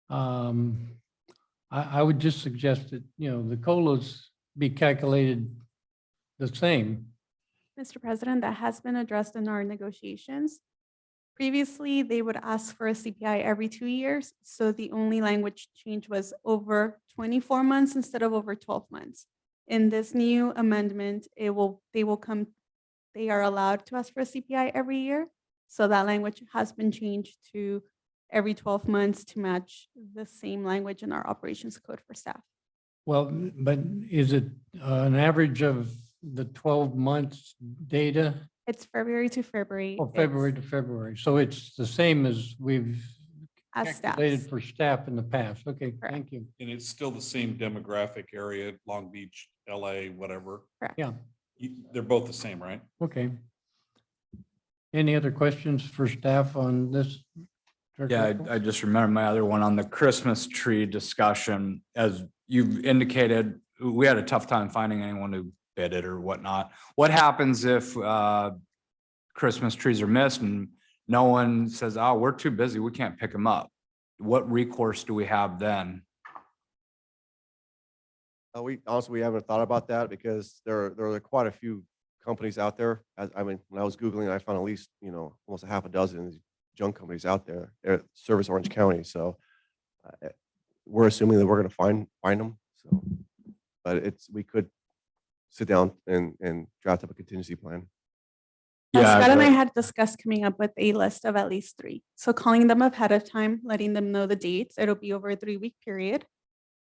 I would just suggest that, the COLAs be calculated the same. Mr. President, that has been addressed in our negotiations. Previously, they would ask for a CPI every 2 years. So the only language change was over 24 months instead of over 12 months. In this new amendment, they are allowed to ask for a CPI every year. So that language has been changed to every 12 months to match the same language in our operations code for staff. Well, but is it an average of the 12 months data? It's February to February. Or February to February? So it's the same as we've As staff. calculated for staff in the past. Okay, Correct. thank you. And it's still the same demographic area, Long Beach, LA, whatever. Correct. Yeah, They're both the same, right? okay. Any other questions for staff on this? Yeah, I just remember my other one on the Christmas tree discussion. As you've indicated, we had a tough time finding anyone who bid it or whatnot. What happens if Christmas trees are missed and no one says, oh, we're too busy, we can't pick them up? What recourse do we have then? We honestly, we haven't thought about that because there are quite a few companies out there. I mean, when I was Googling, I found at least, almost a half a dozen junk companies out there, service Orange County. So we're assuming that we're going to find them. So, but we could sit down and draft up a contingency plan. Scott and I but- had discussed coming up with a list of at least 3. So calling them ahead of time, letting them know the dates. It'll be over a 3-week period.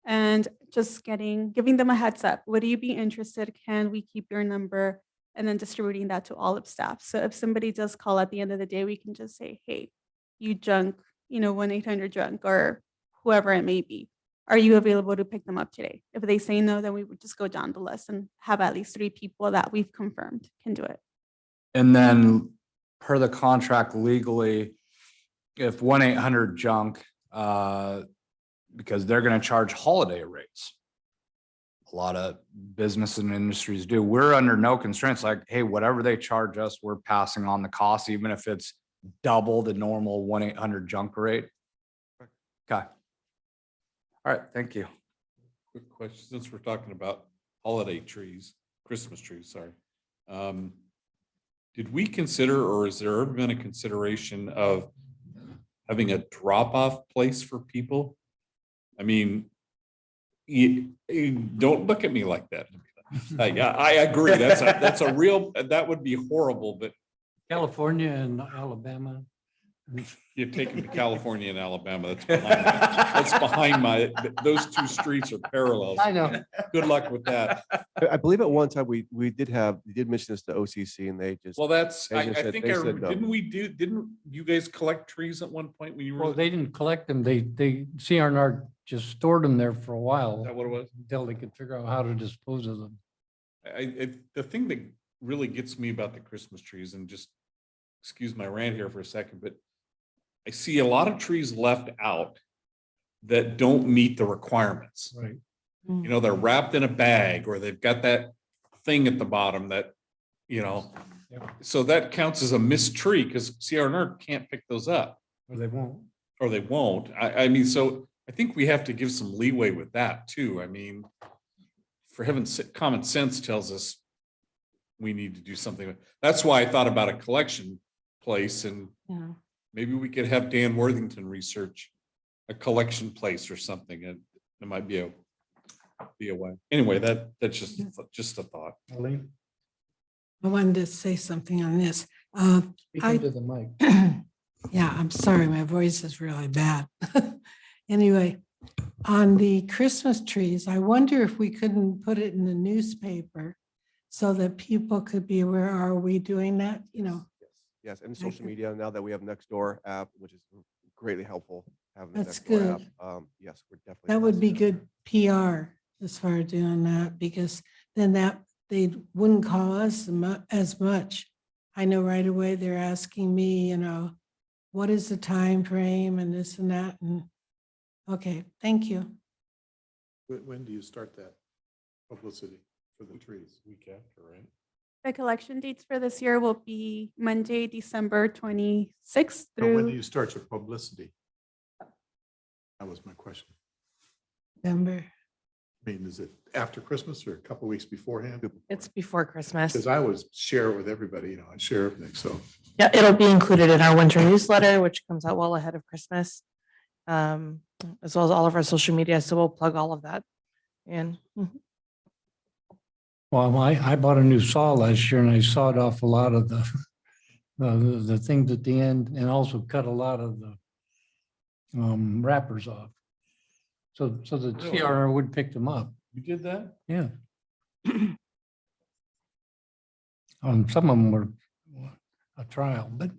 And just giving them a heads up. Would you be interested? Can we keep your number? And then distributing that to all of staff. So if somebody does call at the end of the day, we can just say, hey, you junk, 1-800-JUNK or whoever it may be. Are you available to pick them up today? If they say no, then we would just go down the list and have at least 3 people that we've confirmed can do it. And then per the contract legally, if 1-800-JUNK, because they're going to charge holiday rates. A lot of businesses and industries do. We're under no constraints, like, hey, whatever they charge us, we're passing on the cost, even if it's double the normal 1-800-JUNK rate. Okay. All right, thank you. Quick question, since we're talking about holiday trees, Christmas trees, sorry. Did we consider, or has there ever been a consideration of having a drop-off place for people? I mean, you don't look at me like that. Yeah, I agree. That's a real, that would be horrible, but California and Alabama. you're taking to California and Alabama. That's behind my, those 2 streets are parallel. I know. Good luck with that. I believe at one time we did mention this to OCC and they just. Well, that's, They I just said- think, they said no. didn't you guys collect trees at one point when you were? Well, they didn't collect them. They CRNR just stored them there for a while Is that what it was? until they could figure out how to dispose of them. The thing that really gets me about the Christmas trees, and just excuse my rant here for a second, but I see a lot of trees left out that don't meet the requirements. Right. They're wrapped in a bag, or they've got that thing at the bottom that, so that counts as a missed tree because CRNR can't pick those up, Or they won't. or they won't. I mean, so I think we have to give some leeway with that too. I mean, for heaven's sake, common sense tells us we need to do something. That's why I thought about a collection place, and maybe we could have Dan Worthington research a collection place or something, and it might be a way. Anyway, that's just a thought. Arlene, I wanted to say something on this. speak I- into the mic. Yeah, I'm sorry, my voice is really bad. Anyway, on the Christmas trees, I wonder if we couldn't put it in the newspaper so that people could be aware, are we doing that? Yes, and social media, now that we have Nextdoor app, which is greatly helpful. Having the That's Nextdoor app. good. Yes, we're definitely. That would be positive. good PR as far as doing that, because then they wouldn't call us as much. I know right away they're asking me, what is the time frame and this and that, and okay, thank you. When do you start that publicity for the trees? Week after, right? The collection dates for this year will be Monday, December 26th Or when do through, you start your publicity? That was my question. November. I mean, is it after Christmas or a couple weeks beforehand? It's before Christmas. Because I would share it with everybody, I share everything, so. Yeah, it'll be included in our winter newsletter, which comes out well ahead of Christmas. as well as all of our social media. So we'll plug all of that. And Well, I bought a new saw last year and I sawed off a lot of the things at the end and also cut a lot of the wrappers off. So the Really? CRR would pick them up. You did that? Yeah. Some of them were a trial, but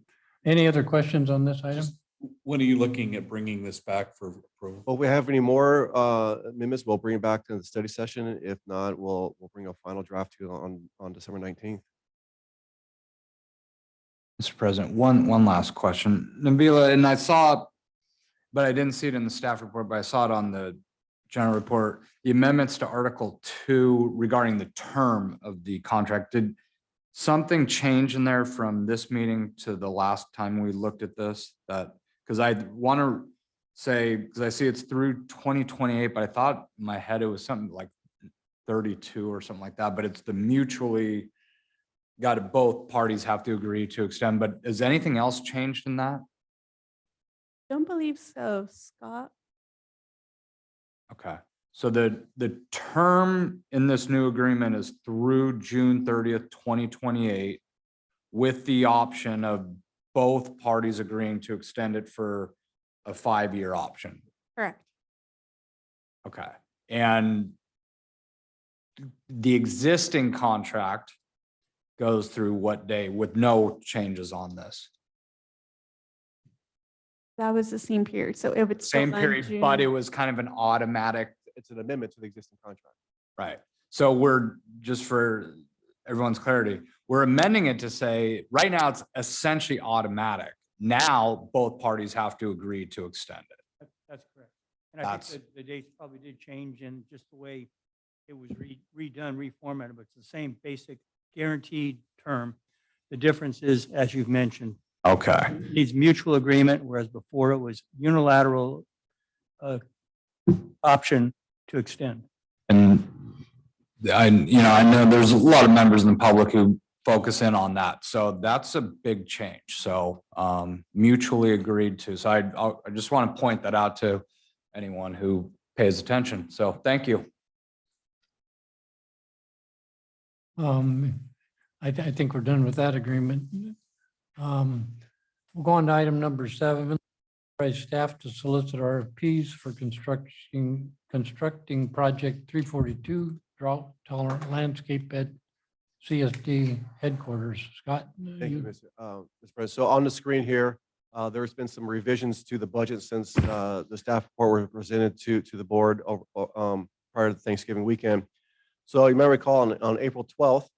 any other questions on this item? Just when are you looking at bringing this back for approval? Well, we have any more amendments, we'll bring it back to the study session. If not, we'll bring a final draft to you on December 19th. Mr. President, one last question. Nabila, and I saw, but I didn't see it in the staff report, but I saw it on the general report. The amendments to Article 2 regarding the term of the contract, did something change in there from this meeting to the last time we looked at this? That, because I want to say, because I see it's through 2028, but I thought in my head it was something like 32 or something like that, but it's the mutually got it, both parties have to agree to extend, but has anything else changed in that? Don't believe so, Scott. Okay, so the term in this new agreement is through June 30th, 2028, with the option of both parties agreeing to extend it for a 5-year option. Correct. Okay, and the existing contract goes through what day with no changes on this? That was the same period. So it would. still Same end period, but it June. was kind of an automatic. It's an amendment to the existing contract. Right. So we're, just for everyone's clarity, we're amending it to say, right now it's essentially automatic. Now, both parties have to agree to extend it. That's correct. And I That's- think that the dates probably did change in just the way it was redone, reformatted, but it's the same basic guaranteed term. The difference is, as you've mentioned, Okay. it needs mutual agreement, whereas before it was unilateral option to extend. And I know there's a lot of members in the public who focus in on that. So that's a big change. So mutually agreed to. So I just want to point that out to anyone who pays attention. So thank you. I think we're done with that agreement. We'll go on to item number 7. Authorize staff to solicit RFPs for constructing project 342 drought tolerant landscape bed CSD headquarters. Scott? Thank you, Mr. President. So on the screen here, there's been some revisions to the budget since the staff report was presented to the board prior to the Thanksgiving weekend. So you may recall on April 12th.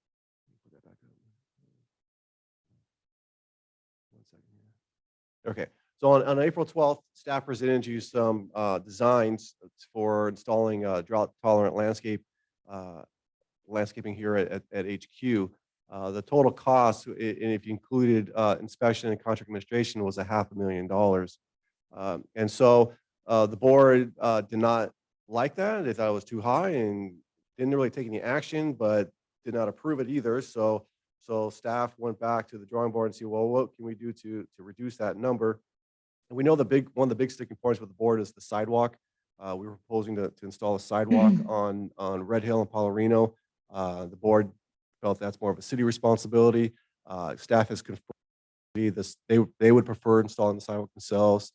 Okay, so on April 12th, staff presented you some designs for installing drought tolerant landscaping here at HQ. The total cost, and if you included inspection and contract administration, was $500,000. And so the board did not like that. They thought it was too high and didn't really take any action, but did not approve it either. So staff went back to the drawing board and said, well, what can we do to reduce that number? And we know one of the big sticking points with the board is the sidewalk. We were proposing to install a sidewalk on Red Hill and Paularino. The board felt that's more of a city responsibility. Staff has confirmed this. They would prefer installing the sidewalk themselves.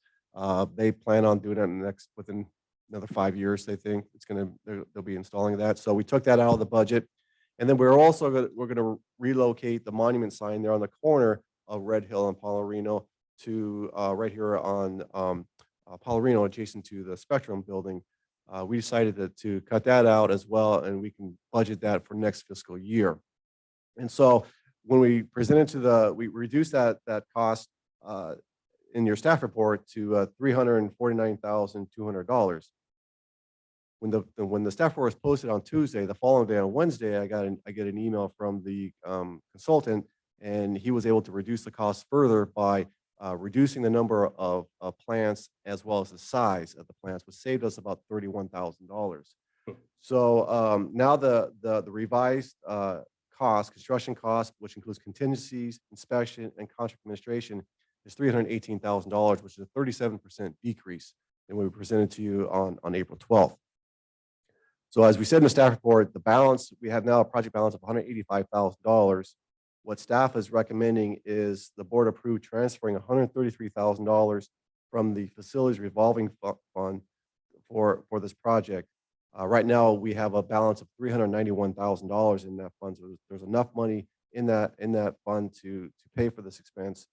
They plan on doing it within another 5 years. They think they'll be installing that. So we took that out of the budget. And then we're going to relocate the monument sign there on the corner of Red Hill and Paularino to right here on Paularino, adjacent to the Spectrum building. We decided to cut that out as well, and we can budget that for next fiscal year. And so when we presented we reduced that cost in your staff report to $349,200. When the staff report was posted on Tuesday, the following day on Wednesday, I get an email from the consultant, and he was able to reduce the cost further by reducing the number of plants as well as the size of the plants, which saved us about $31,000. So now the revised construction cost, which includes contingencies, inspection, and contract administration, is $318,000, which is a 37% decrease and we presented to you on April 12th. So as we said in the staff report, the balance, we have now a project balance of $185,000. What staff is recommending is the board approve transferring $133,000 from the facilities revolving fund for this project. Right now, we have a balance of $391,000 in that fund. So there's enough money in that fund to pay for this expense.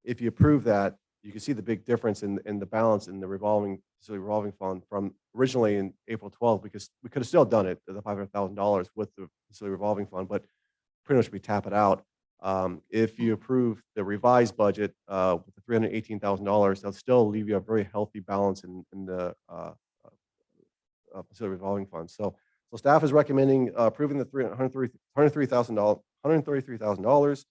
If you approve that, you can see the big difference in the balance in the facility revolving fund from originally in April 12th, because we could have still done it, the $500,000 with the facility revolving fund, but pretty much we tap it out. If you approve the revised budget with the $318,000, that'll still leave you a very healthy balance in the facility revolving fund. So staff is recommending approving the $133,000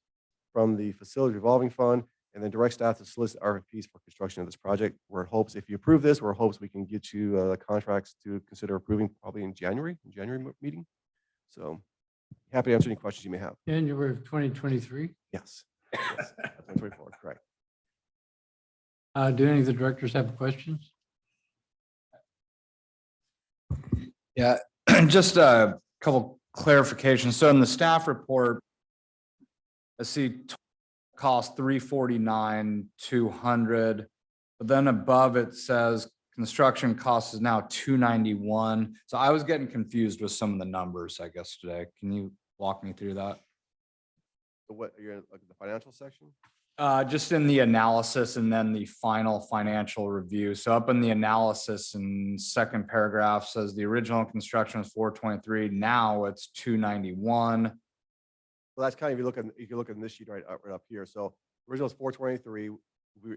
from the facility revolving fund, and then direct staff to solicit RFPs for construction of this project. We're in hopes, if you approve this, we're in hopes we can get you the contracts to consider approving probably in January meeting. So happy to answer any questions you may have. January of 2023. Yes. 2024, correct. Do any of the directors have questions? Yeah, just a couple clarifications. So in the staff report, I see cost $349,200, but then above it says construction cost is now $291. So I was getting confused with some of the numbers, I guess, today. Can you walk me through that? So what, you're in like the financial section? Just in the analysis and then the final financial review. So up in the analysis and second paragraph says the original construction was 423. Now it's 291. So that's kind of, you can look at this sheet right up here. So original is 423. We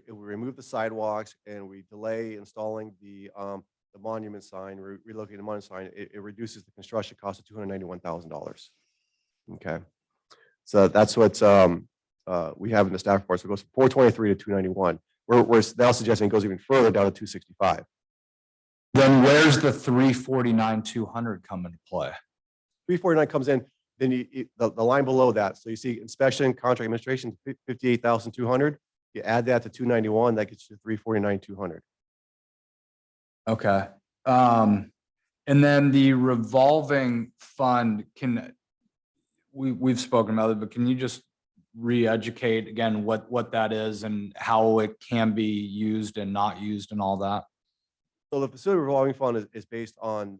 remove the sidewalks and we delay installing the monument sign, relocating the monument sign. It reduces the construction cost to $291,000. Okay. So that's what we have in the staff report. So it goes from 423 to 291. We're now suggesting it goes even further down to 265. Then where's the 349,200 come into play? 349 comes in, then the line below that. So you see inspection, contract administration, 58,200. You add that to 291, that gets you to 349,200. Okay. And then the revolving fund, we've spoken about it, but can you just re-educate again what that is and how it can be used and not used and all that? So the facility revolving fund is based on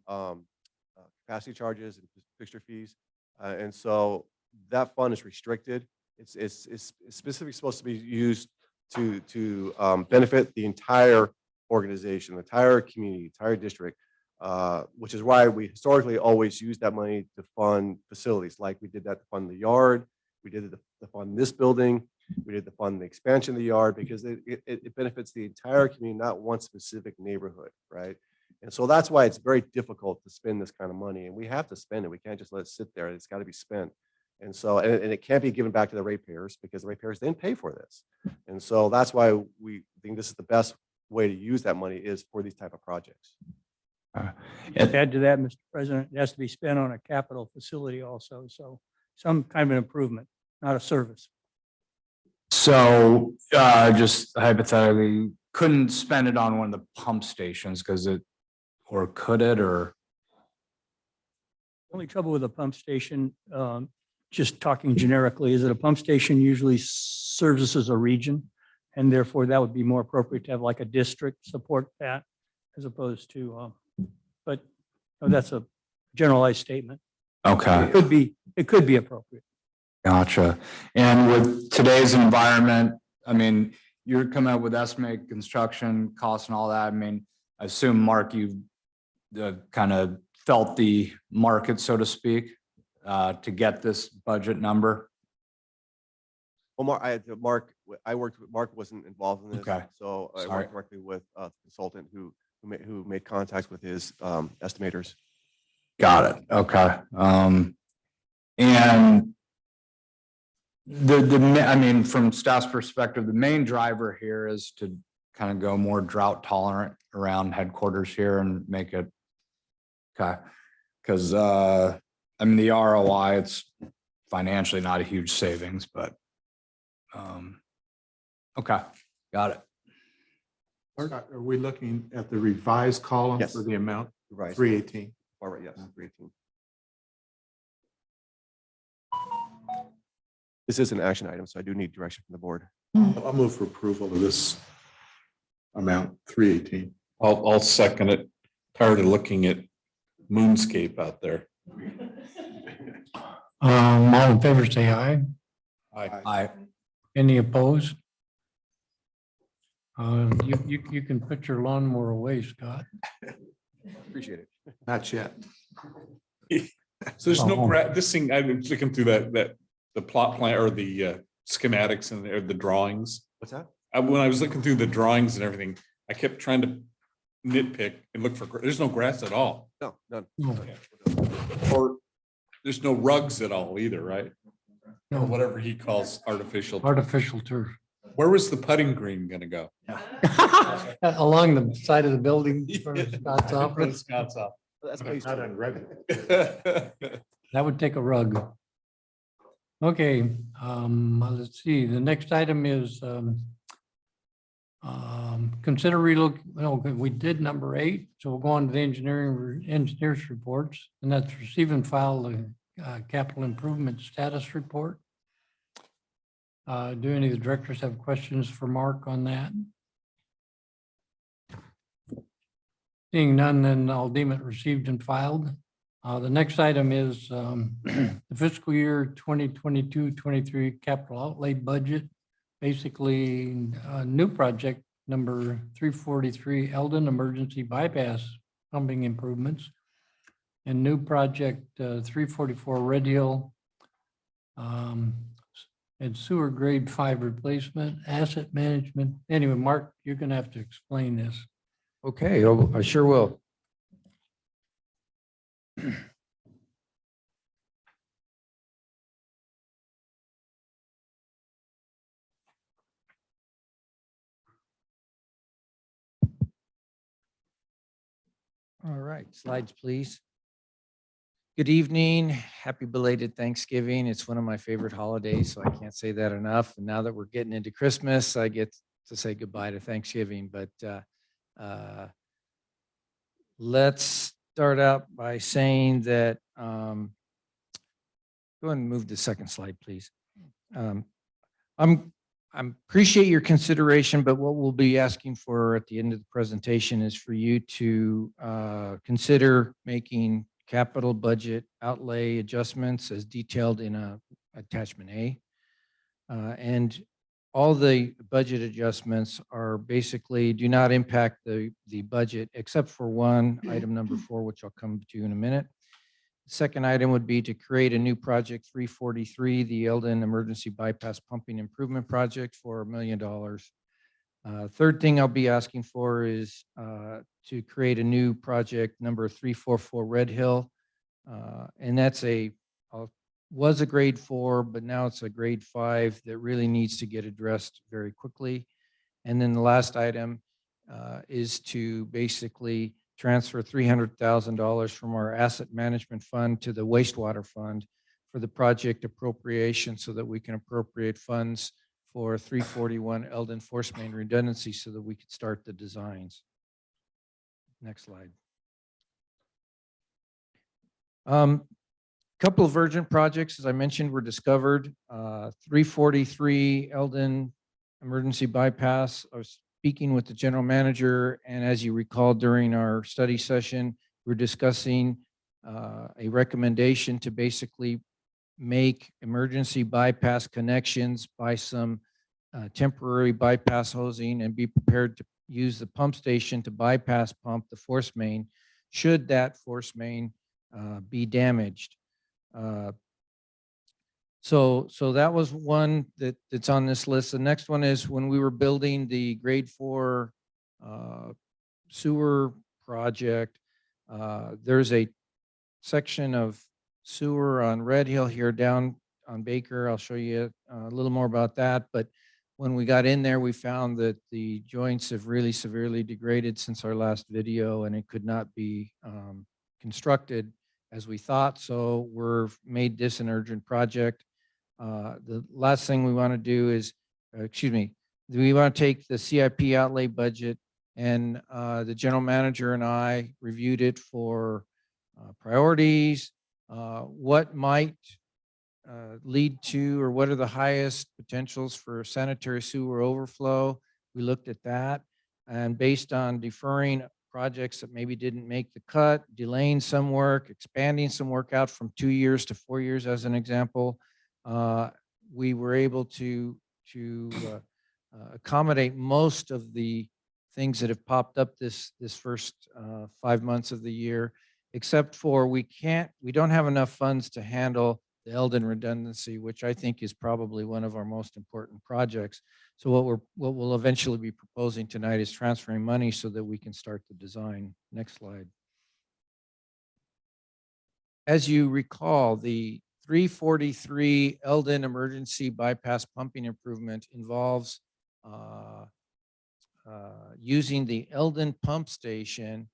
capacity charges and fixture fees. And so that fund is restricted. It's specifically supposed to be used to benefit the entire organization, the entire community, entire district, which is why we historically always use that money to fund facilities. Like we did that to fund the yard, we did it to fund this building, we did to fund the expansion of the yard, because it benefits the entire community, not one specific neighborhood, right? And so that's why it's very difficult to spend this kind of money, and we have to spend it. We can't just let it sit there. It's got to be spent. And so, and it can't be given back to the ratepayers, because the ratepayers didn't pay for this. And so that's why we think this is the best way to use that money, is for these type of projects. Just add to that, Mr. President, it has to be spent on a capital facility also. So some kind of an improvement, not a service. So just hypothetically, couldn't spend it on one of the pump stations or could it, or? Only trouble with a pump station, just talking generically, is that a pump station usually services a region, and therefore that would be more appropriate to have like a district support that, as opposed to, but that's a generalized statement. Okay. It could be appropriate. Gotcha. And with today's environment, I mean, you're coming up with estimated construction costs and all that. I mean, I assume, Mark, you've kind of felt the market, so to speak, to get this budget number. Well, Mark wasn't involved in this. Okay. So I Sorry. worked directly with a consultant who made contacts with his estimators. Got it. Okay. And I mean, from staff's perspective, the main driver here is to kind of go more drought tolerant around headquarters here and make it, okay. Because I mean, the ROI, it's financially not a huge savings, but okay, got it. Scott, are we looking at the revised column Yes. for the amount? Right. 318. All right, yes, 318. This is an action item, so I do need direction from the board. I'll move for approval of this amount, 318. I'll second it. Tired of looking at moonscape out there. All in favor, say aye. I, Any opposed? You can put your lawnmower away, Scott. Appreciate it. Not yet. So there's no this thing, I've been looking through the plot plan or the schematics and the drawings. What's that? When I was looking through the drawings and everything, I kept trying to nitpick and look for, there's no grass at all. No, none. Or there's no rugs at all either, right? Or No, whatever he calls artificial. artificial turf. Where was the putting green gonna go? Along the side of the building for Scott's office. Scott's office. That's based Not on revenue. That would take a rug. Okay, let's see, the next item is consider we did number 8, so we'll go on to the engineers reports, and that's receive and file the capital improvement status report. Do any of the directors have questions for Mark on that? Seeing none, then I'll deem it received and filed. The next item is the fiscal year 2022-23 capital outlay budget. Basically, new project number 343 Eldon Emergency Bypass pumping improvements, and new project 344 Red Hill and sewer grade 5 replacement, asset management. Anyway, Mark, you're gonna have to explain this. Okay, I sure will. All right, slides, please. Good evening. Happy belated Thanksgiving. It's one of my favorite holidays, so I can't say that enough. And now that we're getting into Christmas, I get to say goodbye to Thanksgiving. But let's start out by saying that, go ahead and move the second slide, please. I appreciate your consideration, but what we'll be asking for at the end of the presentation is for you to consider making capital budget outlay adjustments as detailed in attachment A. And all the budget adjustments are basically do not impact the budget except for one, item number 4, which I'll come to in a minute. Second item would be to create a new project 343, the Eldon Emergency Bypass Pumping Improvement Project for $1 million. Third thing I'll be asking for is to create a new project number 344 Red Hill. And that's was a grade 4, but now it's a grade 5 that really needs to get addressed very quickly. And then the last item is to basically transfer $300,000 from our asset management fund to the wastewater fund for the project appropriation so that we can appropriate funds for 341 Eldon Force Main redundancy so that we could start the designs. Next slide. Couple of urgent projects, as I mentioned, were discovered. 343 Eldon Emergency Bypass. I was speaking with the general manager, and as you recall, during our study session, we're discussing a recommendation to basically make emergency bypass connections by some temporary bypass hosing and be prepared to use the pump station to bypass pump the force main should that force main be damaged. So that was one that's on this list. The next one is when we were building the grade 4 sewer project, there's a section of sewer on Red Hill here down on Baker. I'll show you a little more about that. But when we got in there, we found that the joints have really severely degraded since our last video, and it could not be constructed as we thought. So we've made this an urgent project. The last thing we want to do is, we want to take the CIP outlay budget And the general manager and I reviewed it for priorities, what might lead to, or what are the highest potentials for sanitary sewer overflow. We looked at that, and based on deferring projects that maybe didn't make the cut, delaying some work, expanding some work out from 2 years to 4 years, as an example, we were able to accommodate most of the things that have popped up this first 5 months of the year, except for we don't have enough funds to handle the Eldon redundancy, which I think is probably one of our most important projects. So what we'll eventually be proposing tonight is transferring money so that we can start the design. Next slide. As you recall, the 343 Eldon emergency bypass pumping improvement involves using the Eldon pump station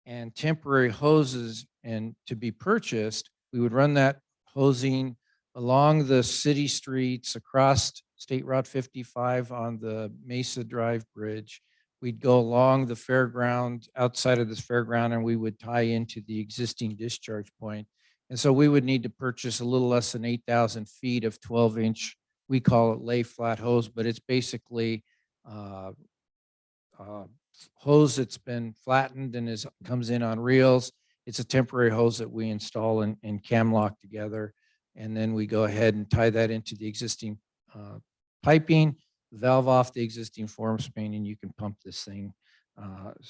and temporary hoses, and to be purchased, we would run that hosing along the city streets, across State Route 55 on the Mesa Drive Bridge. We'd go along the fairground, outside of this fairground, and we would tie into the existing discharge point. And so we would need to purchase a little less than 8,000 feet of 12-inch, we call it lay flat hose, but it's basically hose that's been flattened and comes in on reels. It's a temporary hose that we install and cam lock together. And then we go ahead and tie that into the existing piping, valve off the existing form main, and you can pump this thing,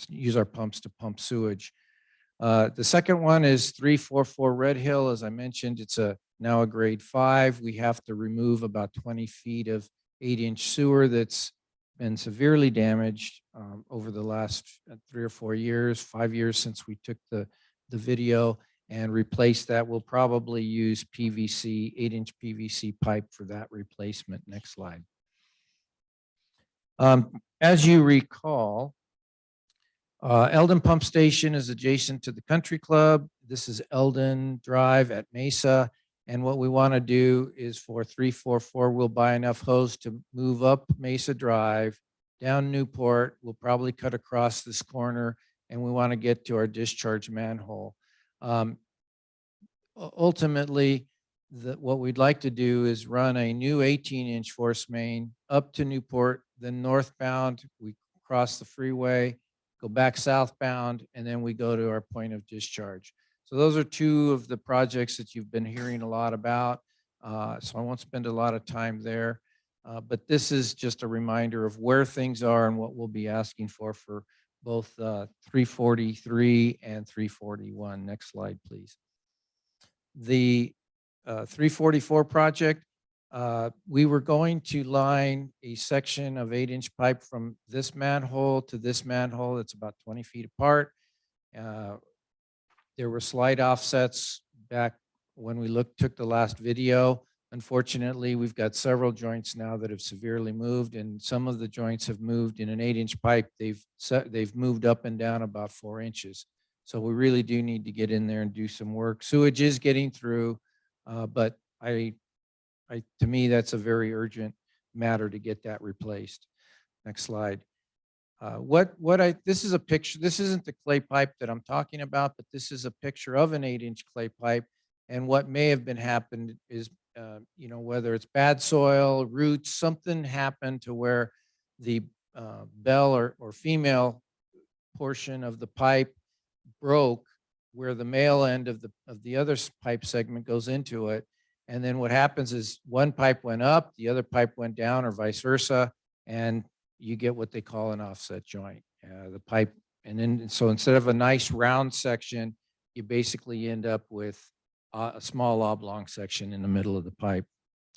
use our pumps to pump sewage. The second one is 344 Red Hill. As I mentioned, it's now a grade 5. We have to remove about 20 feet of 8-inch sewer that's been severely damaged over the last 3 or 4 years, 5 years since we took the video, and replace that. We'll probably use PVC, 8-inch PVC pipe for that replacement. Next slide. As you recall, Eldon Pump Station is adjacent to the Country Club. This is Eldon Drive at Mesa. And what we want to do is for 344, we'll buy enough hose to move up Mesa Drive, down Newport. We'll probably cut across this corner, and we want to get to our discharge manhole. Ultimately, what we'd like to do is run a new 18-inch force main up to Newport, then northbound, we cross the freeway, go back southbound, and then we go to our point of discharge. So those are two of the projects that you've been hearing a lot about. So I won't spend a lot of time there. But this is just a reminder of where things are and what we'll be asking for both 343 and 341. Next slide, please. The 344 project, we were going to line a section of 8-inch pipe from this manhole to this manhole. It's about 20 feet apart. There were slight offsets back when we took the last video. Unfortunately, we've got several joints now that have severely moved, and some of the joints have moved in an 8-inch pipe. They've moved up and down about 4 inches. So we really do need to get in there and do some work. Sewage is getting through, but to me, that's a very urgent matter to get that replaced. Next slide. This is a picture. This isn't the clay pipe that I'm talking about, but this is a picture of an 8-inch clay pipe. And what may have been happened is, whether it's bad soil, roots, something happened to where the bell or female portion of the pipe broke, where the male end of the other pipe segment goes into it. And then what happens is one pipe went up, the other pipe went down, or vice versa, and you get what they call an offset joint. The pipe, and then so instead of a nice round section, you basically end up with a small oblong section in the middle of the pipe.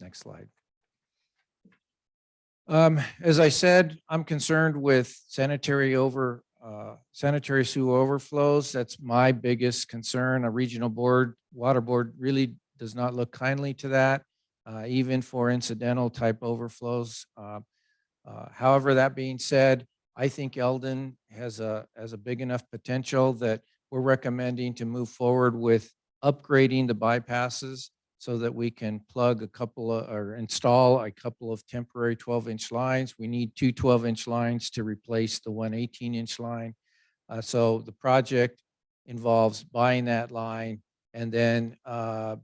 Next slide. As I said, I'm concerned with sanitary sewer overflows. That's my biggest concern. A regional water board really does not look kindly to that, even for incidental type overflows. However, that being said, I think Eldon has a big enough potential that we're recommending to move forward with upgrading the bypasses so that we can plug a couple of, or install a couple of temporary 12-inch lines. We need two 12-inch lines to replace the one 18-inch line. So the project involves buying that line, and then by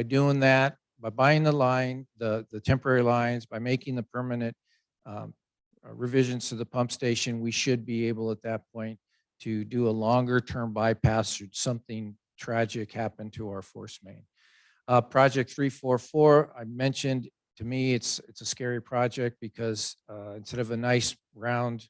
doing that, by buying the line, the temporary lines, by making the permanent revisions to the pump station, we should be able at that point to do a longer term bypass should something tragic happen to our force main. Project 344, I mentioned, to me, it's a scary project because instead of a nice round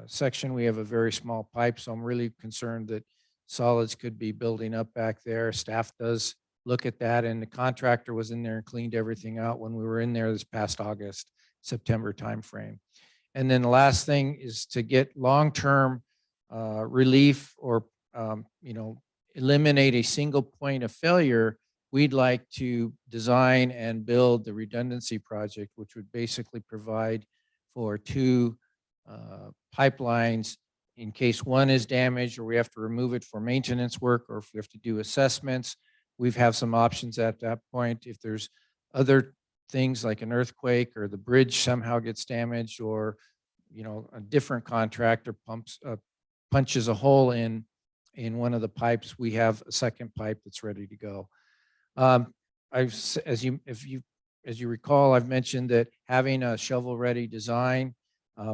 section, we have a very small pipe. So I'm really concerned that solids could be building up back there. Staff does look at that, and the contractor was in there and cleaned everything out when we were in there this past August, September timeframe. And then the last thing is to get long-term relief or, eliminate a single point of failure. We'd like to design and build the redundancy project, which would basically provide for two pipelines in case one is damaged or we have to remove it for maintenance work, or if we have to do assessments. We've have some options at that point. If there's other things like an earthquake or the bridge somehow gets damaged, or a different contractor punches a hole in one of the pipes, we have a second pipe that's ready to go. As you recall, I've mentioned that having a shovel-ready design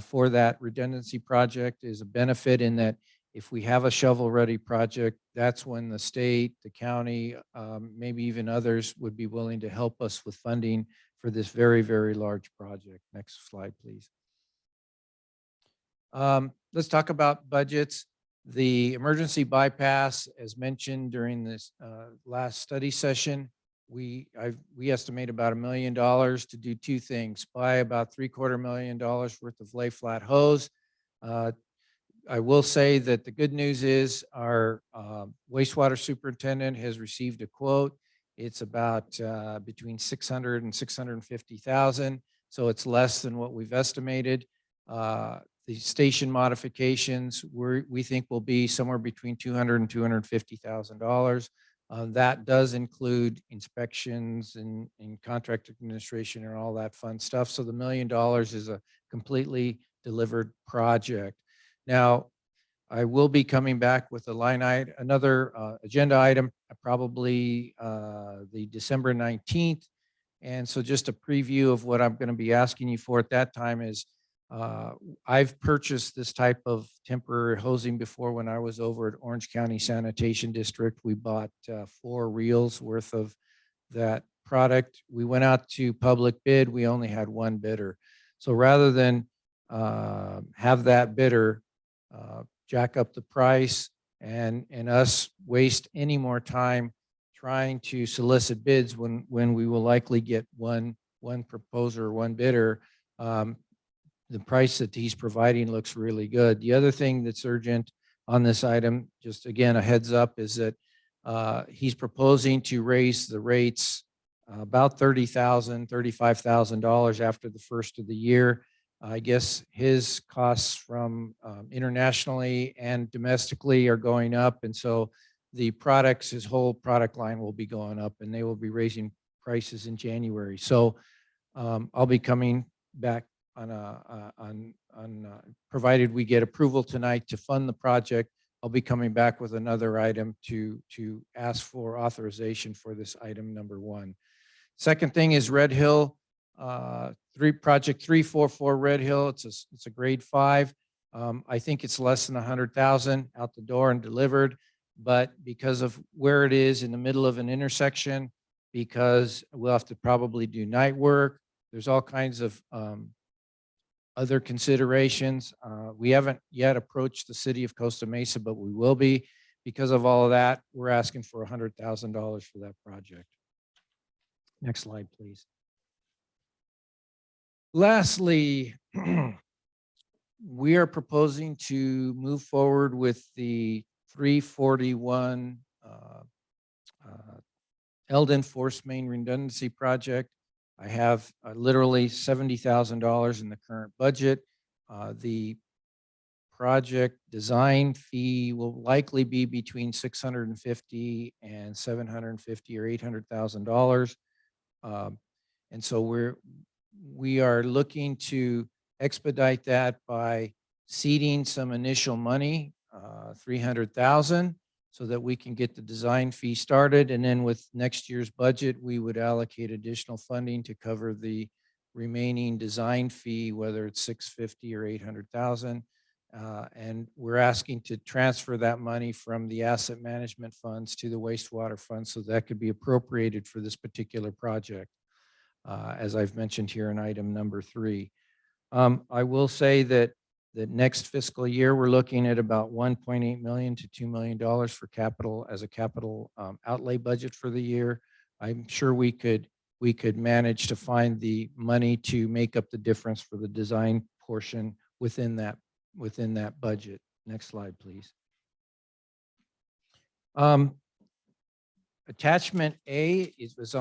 for that redundancy project is a benefit, in that if we have a shovel-ready project, that's when the state, the county, maybe even others would be willing to help us with funding for this very, very large project. Next slide, please. Let's talk about budgets. The emergency bypass, as mentioned during this last study session, we estimate about $1 million to do two things: buy about $750,000 worth of lay flat hose. I will say that the good news is our wastewater superintendent has received a quote. It's about between $600,000 and $650,000, so it's less than what we've estimated. The station modifications we think will be somewhere between $200,000 and $250,000. That does include inspections and contract administration and all that fun stuff. So the $1 million is a completely delivered project. Now, I will be coming back with another agenda item, probably the December 19th. And so just a preview of what I'm going to be asking you for at that time is, I've purchased this type of temporary hosing before when I was over at Orange County Sanitation District. We bought 4 reels worth of that product. We went out to public bid. We only had one bidder. So rather than have that bidder jack up the price and us waste any more time trying to solicit bids when we will likely get one proposer, one bidder, the price that he's providing looks really good. The other thing that's urgent on this item, just again, a heads up, is that he's proposing to raise the rates about $30,000, $35,000 after the first of the year. I guess his costs from internationally and domestically are going up. And so the products, his whole product line will be going up, and they will be raising prices in January. So I'll be coming back provided we get approval tonight to fund the project. I'll be coming back with another item to ask for authorization for this item number 1. Second thing is Red Hill, project 344 Red Hill. It's a grade 5. I think it's less than 100,000 out the door and delivered, but because of where it is in the middle of an intersection, because we'll have to probably do night work, there's all kinds of other considerations. We haven't yet approached the city of Costa Mesa, but we will be. Because of all of that, we're asking for $100,000 for that project. Next slide, please. Lastly, we are proposing to move forward with the 341 Eldon Force Main Redundancy Project. I have literally $70,000 in the current budget. The project design fee will likely be between 650 and 750 or $800,000. And so we are looking to expedite that by seeding some initial money, 300,000, so that we can get the design fee started. And then with next year's budget, we would allocate additional funding to cover the remaining design fee, whether it's 650 or 800,000. And we're asking to transfer that money from the asset management funds to the wastewater fund, so that could be appropriated for this particular project. As I've mentioned here in item number 3. I will say that next fiscal year, we're looking at about $1.8 million to $2 million for capital as a capital outlay budget for the year. I'm sure we could manage to find the money to make up the difference for the design portion within that budget. Next slide, please. Attachment A was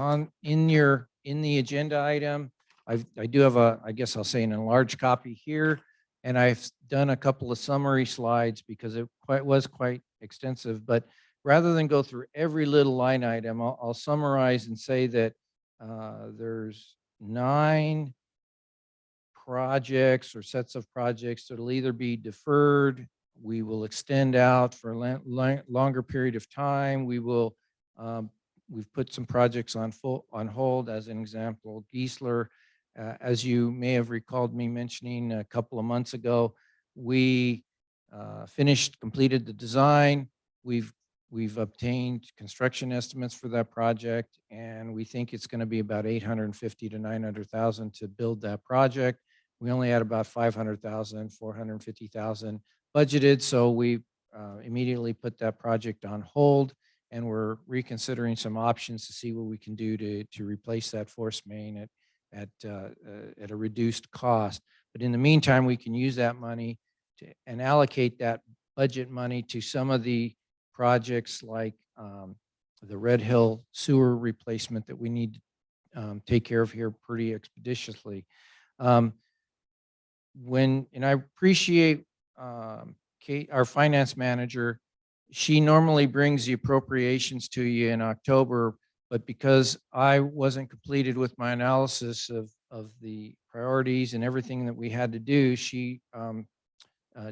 in the agenda item. I do have I guess I'll say an enlarged copy here, and I've done a couple of summary slides because it was quite extensive. But rather than go through every little line item, I'll summarize and say that there's 9 projects or sets of projects that'll either be deferred, we will extend out for a longer period of time. We've put some projects on hold. As an example, Geisler, as you may have recalled me mentioning a couple of months ago, we completed the design. We've obtained construction estimates for that project, and we think it's going to be about $850,000 to $900,000 to build that project. We only had about $500,000, $450,000 budgeted, so we immediately put that project on hold, and we're reconsidering some options to see what we can do to replace that force main at a reduced cost. But in the meantime, we can use that money and allocate that budget money to some of the projects like the Red Hill sewer replacement that we need to take care of here pretty expeditiously. And I appreciate Kate, our finance manager. She normally brings the appropriations to you in October, but because I wasn't completed with my analysis of the priorities and everything that we had to do, she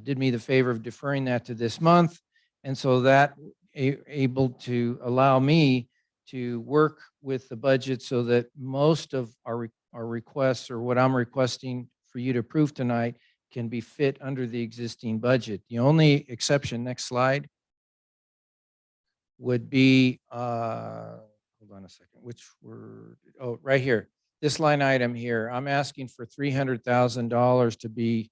did me the favor of deferring that to this month. And so that able to allow me to work with the budget so that most of our requests, or what I'm requesting for you to approve tonight, can be fit under the existing budget. The only exception, next slide, would be, hold on a second, right here. This line item here, I'm asking for $300,000 to be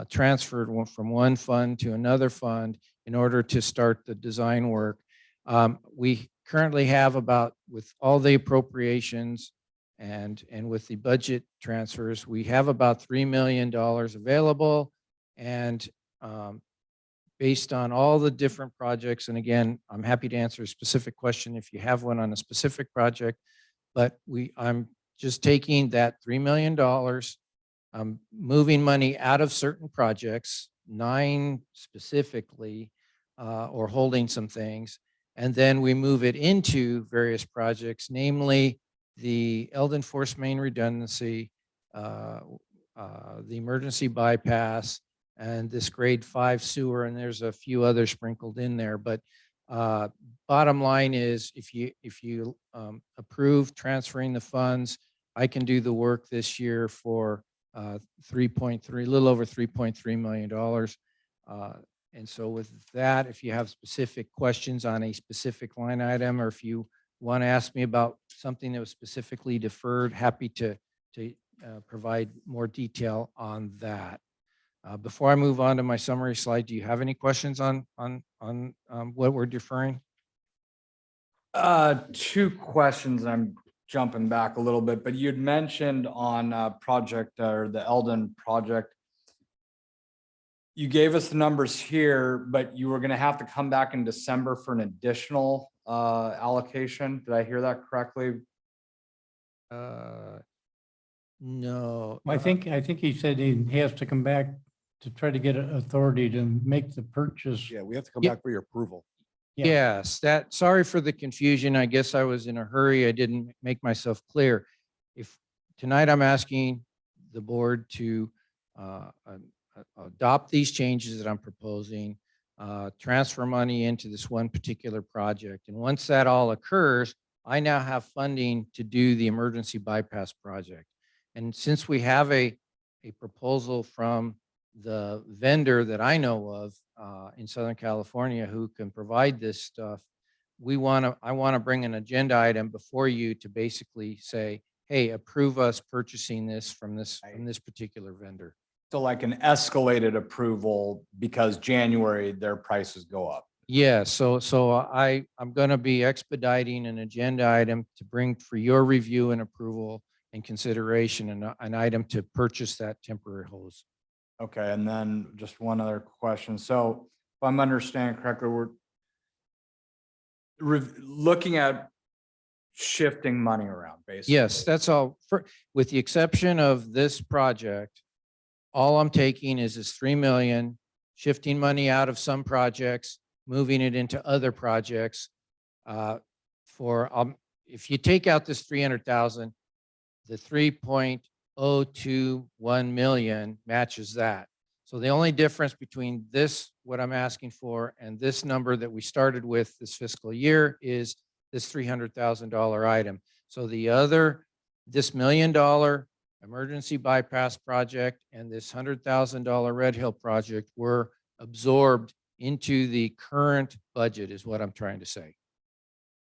transferred from one fund to another fund in order to start the design work. We currently have with all the appropriations and with the budget transfers, we have about $3 million available. And based on all the different projects, and again, I'm happy to answer a specific question if you have one on a specific project, but I'm just taking that $3 million, moving money out of certain projects, 9 specifically, or holding some things, and then we move it into various projects, namely the Eldon Force Main redundancy, the emergency bypass, and this grade 5 sewer, and there's a few others sprinkled in there. But bottom line is, if you approve transferring the funds, I can do the work this year for a little over $3.3 million. And so with that, if you have specific questions on a specific line item, or if you want to ask me about something that was specifically deferred, happy to provide more detail on that. Before I move on to my summary slide, do you have any questions on what we're deferring? 2 questions. I'm jumping back a little bit, but you'd mentioned on project or the Eldon project, you gave us the numbers here, but you were going to have to come back in December for an additional allocation. Did I hear that correctly? No. I think he said he has to come back to try to get authority to make the purchase. Yeah, we have to come Yeah. back for your approval. Yeah. Yes, sorry for the confusion. I guess I was in a hurry. I didn't make myself clear. If tonight I'm asking the board to adopt these changes that I'm proposing, transfer money into this one particular project. And once that all occurs, I now have funding to do the emergency bypass project. And since we have a proposal from the vendor that I know of in Southern California who can provide this stuff, I want to bring an agenda item before you to basically say, hey, approve us purchasing this from this particular vendor. So like an escalated approval because January, their prices go up. Yeah, so I'm going to be expediting an agenda item to bring for your review and approval and consideration, and an item to purchase that temporary hose. Okay, and then just one other question. So if I'm understanding correctly, we're looking at shifting money around, basically. Yes, that's all. With the exception of this project, all I'm taking is this 3 million, shifting money out of some projects, moving it into other projects. If you take out this 300,000, the 3.021 million matches that. So the only difference between this, what I'm asking for, and this number that we started with this fiscal year is this $300,000 item. So this $1 million emergency bypass project and this $100,000 Red Hill project were absorbed into the current budget is what I'm trying to say.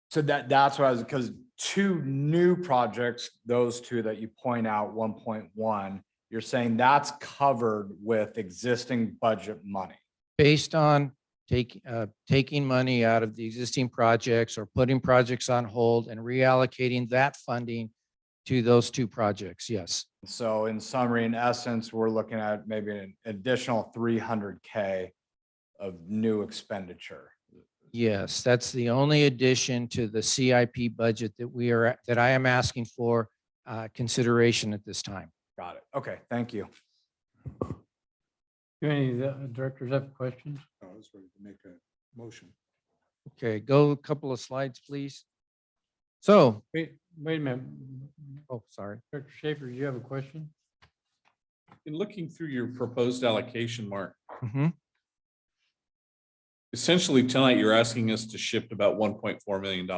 So that's what I was, because two new projects, those two that you point out, 1.1, you're saying that's covered with existing budget money. Based on taking money out of the existing projects or putting projects on hold and reallocating that funding to those two projects, yes. So in summary, in essence, we're looking at maybe an additional 300K of new expenditure. Yes, that's the only addition to the CIP budget that I am asking for consideration at this time. Got it. Okay, thank you. Do any of the directors have questions? I was ready to make a motion. Okay, go a couple of slides, please. So, Wait a minute. oh, sorry. Director Schaefer, do you have a question? In looking through your proposed allocation, Mark, Mhm. essentially tonight you're asking us to shift about $1.4 million.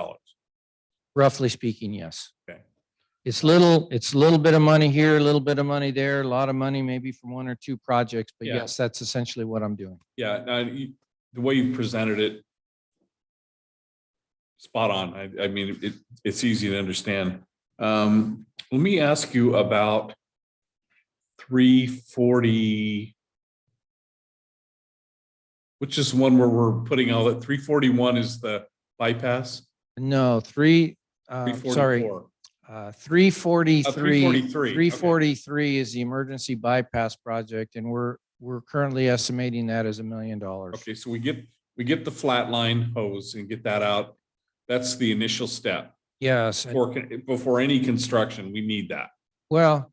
Roughly speaking, yes. Okay. It's a little bit of money here, a little bit of money there, a lot of money maybe from one or two projects, but Yeah. yes, that's essentially what I'm doing. Yeah, now the way you presented it, spot on. I mean, it's easy to understand. Let me ask you about 340, which is one where we're putting all that. 341 is the bypass. No, sorry. 344. 343. 343, okay. 343 is the emergency bypass project, and we're currently estimating that as $1 million. Okay, so we get the flat line hose and get that out. That's the initial step. Yes. and- Before any construction, we need that. Well,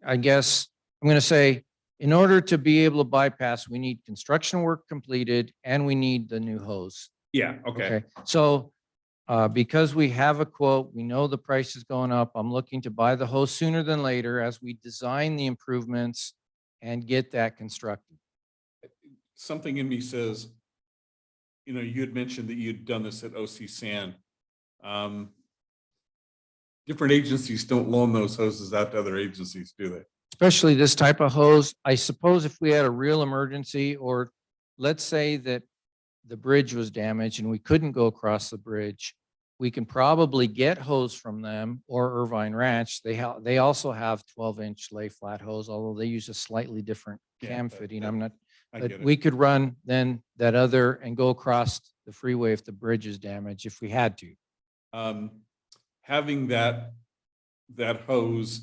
I guess I'm going to say, in order to be able to bypass, we need construction work completed and we need the new hose. Yeah, okay. So because we have a quote, we know the price is going up. I'm looking to buy the hose sooner than later as we design the improvements and get that constructed. Something in me says, you had mentioned that you'd done this at OC San. Different agencies don't loan those hoses out to other agencies, do they? Especially this type of hose. I suppose if we had a real emergency, or let's say that the bridge was damaged and we couldn't go across the bridge, we can probably get hose from them or Irvine Ranch. They also have 12-inch lay flat hose, although they use a slightly different cam fitting. I'm not, I but get we it. could run then that other and go across the freeway if the bridge is damaged, if we had to. Having that hose,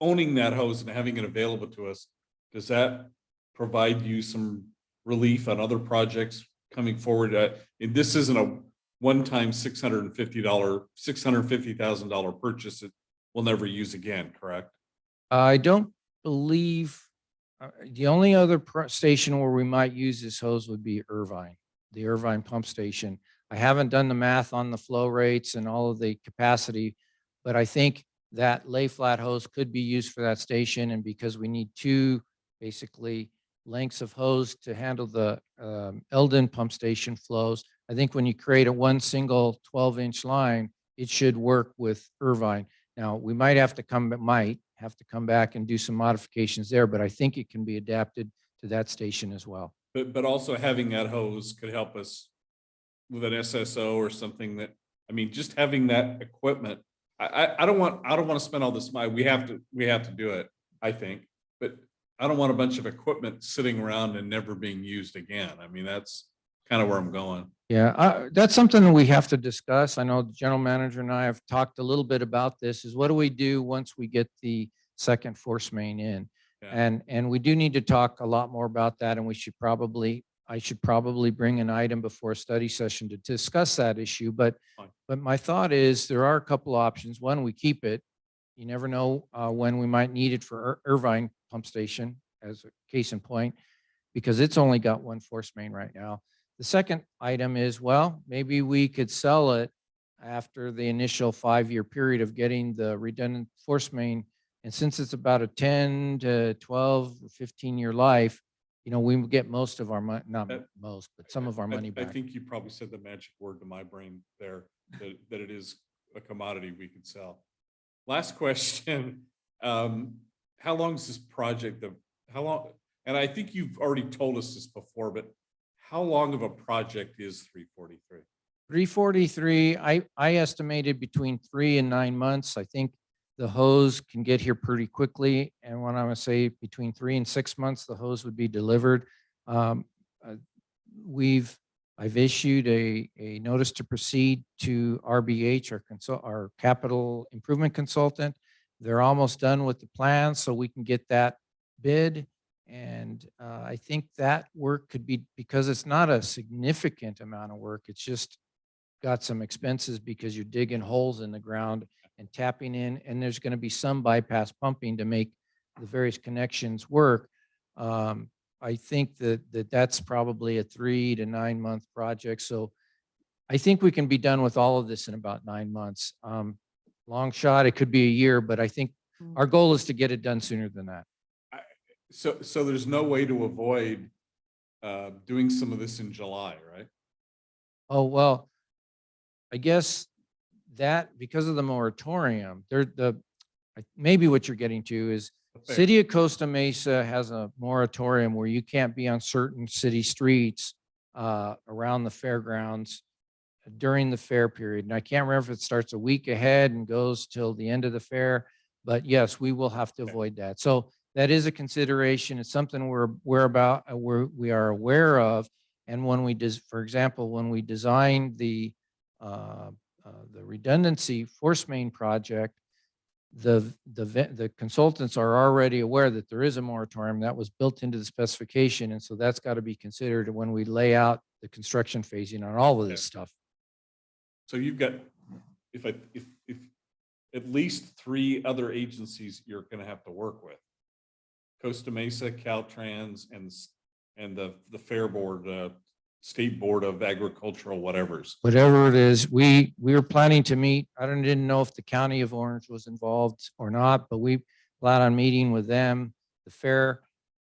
owning that hose and having it available to us, does that provide you some relief on other projects coming forward? This isn't a one-time $650,000 purchase that we'll never use again, correct? I don't believe The only other station where we might use this hose would be Irvine, the Irvine pump station. I haven't done the math on the flow rates and all of the capacity, but I think that lay flat hose could be used for that station. And because we need two basically lengths of hose to handle the Eldon pump station flows, I think when you create a one single 12-inch line, it should work with Irvine. Now, we might have to come back and do some modifications there, but I think it can be adapted to that station as well. But also having that hose could help us with an SSO or something that, I mean, just having that equipment. I don't want to spend all this money. We have to do it, I think, but I don't want a bunch of equipment sitting around and never being used again. I mean, that's kind of where I'm going. Yeah, that's something that we have to discuss. I know the general manager and I have talked a little bit about this, is what do we do once we get the second force main in? Yeah. And we do need to talk a lot more about that, and I should probably bring an item before a study session to discuss that issue. But my thought is there are a couple options. One, we keep it. You never know when we might need it for Irvine pump station, as a case in point, because it's only got one force main right now. The second item is, well, maybe we could sell it after the initial 5-year period of getting the redundant force main. And since it's about a 10 to 12 or 15-year life, you know, we get most of our money, not most, but some of our money I back. think you probably said the magic word to my brain there, that it is a commodity we could sell. Last question. How long is this project? How long? And I think you've already told us this before, but how long of a project is 343? 343, I estimated between 3 and 9 months. I think the hose can get here pretty quickly. And when I would say between 3 and 6 months, the hose would be delivered. I've issued a notice to proceed to RBH, our capital improvement consultant. They're almost done with the plan, so we can get that bid. And I think that work could be, because it's not a significant amount of work, it's just got some expenses because you're digging holes in the ground and tapping in, and there's going to be some bypass pumping to make the various connections work. I think that's probably a 3 to 9 month project. So I think we can be done with all of this in about 9 months. Long shot, it could be a year, but I think our goal is to get it done sooner than that. So there's no way to avoid doing some of this in July, right? Oh, well, I guess that because of the moratorium, maybe what you're getting to is Fair. City of Costa Mesa has a moratorium where you can't be on certain city streets around the fairgrounds during the fair period. And I can't remember if it starts a week ahead and goes till the end of the fair, but yes, we will have to avoid that. So that is a consideration. It's something we are aware of. And when for example, when we designed the redundancy force main project, the consultants are already aware that there is a moratorium that was built into the specification. And so that's got to be considered when we lay out the construction phasing on all of this stuff. So you've got, if at least 3 other agencies you're going to have to work with: Costa Mesa, Caltrans, and the Fair Board, State Board of Agricultural whatevers. Whatever it is, we were planning to meet. I didn't know if the county of Orange was involved or not, but we plan on meeting with them, the fair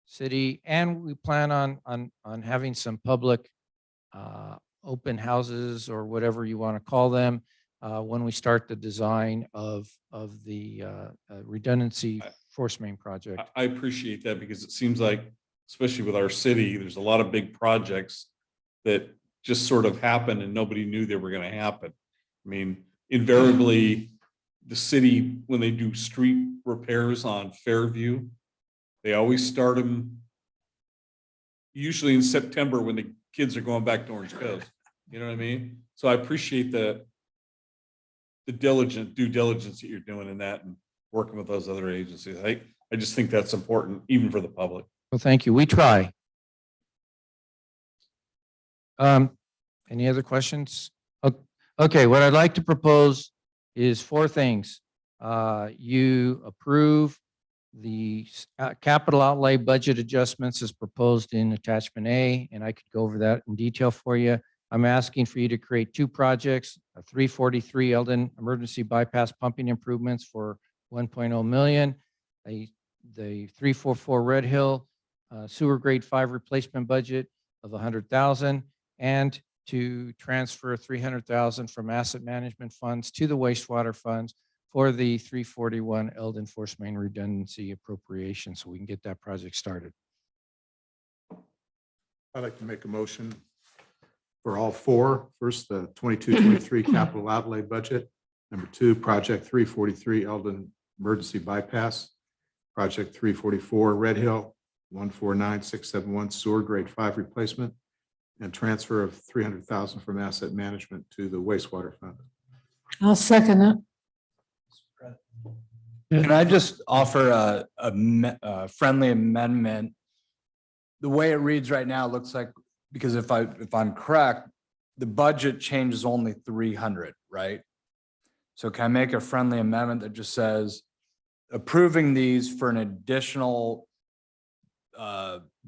city, and we plan on having some public open houses or whatever you want to call them when we start the design of the redundancy force main project. I appreciate that, because it seems like, especially with our city, there's a lot of big projects that just sort of happen and nobody knew they were going to happen. I mean, invariably, the city, when they do street repairs on Fairview, they always start them usually in September when the kids are going back to Orange Coast. You know what I mean? So I appreciate the due diligence that you're doing in that and working with those other agencies. I just think that's important, even for the public. Well, thank you. We try. Any other questions? Okay, what I'd like to propose is 4 things. You approve The capital outlay budget adjustments is proposed in attachment A, and I could go over that in detail for you. I'm asking for you to create two projects, a 343 Eldon Emergency Bypass Pumping Improvements for 1.0 million, the 344 Red Hill Sewer Grade 5 replacement budget of 100,000, and to transfer 300,000 from asset management funds to the wastewater funds for the 341 Eldon Force Main redundancy appropriation, so we can get that project started. I'd like to make a motion for all four. First, the 22-23 capital outlay budget. Number two, project 343 Eldon Emergency Bypass. Project 344 Red Hill 149671 Sewer Grade 5 replacement, and transfer of 300,000 from asset management to the wastewater fund. I'll second it. Can I just offer a friendly amendment? The way it reads right now, it looks like, because if I'm correct, the budget change is only 300, right? So can I make a friendly amendment that just says approving these for an additional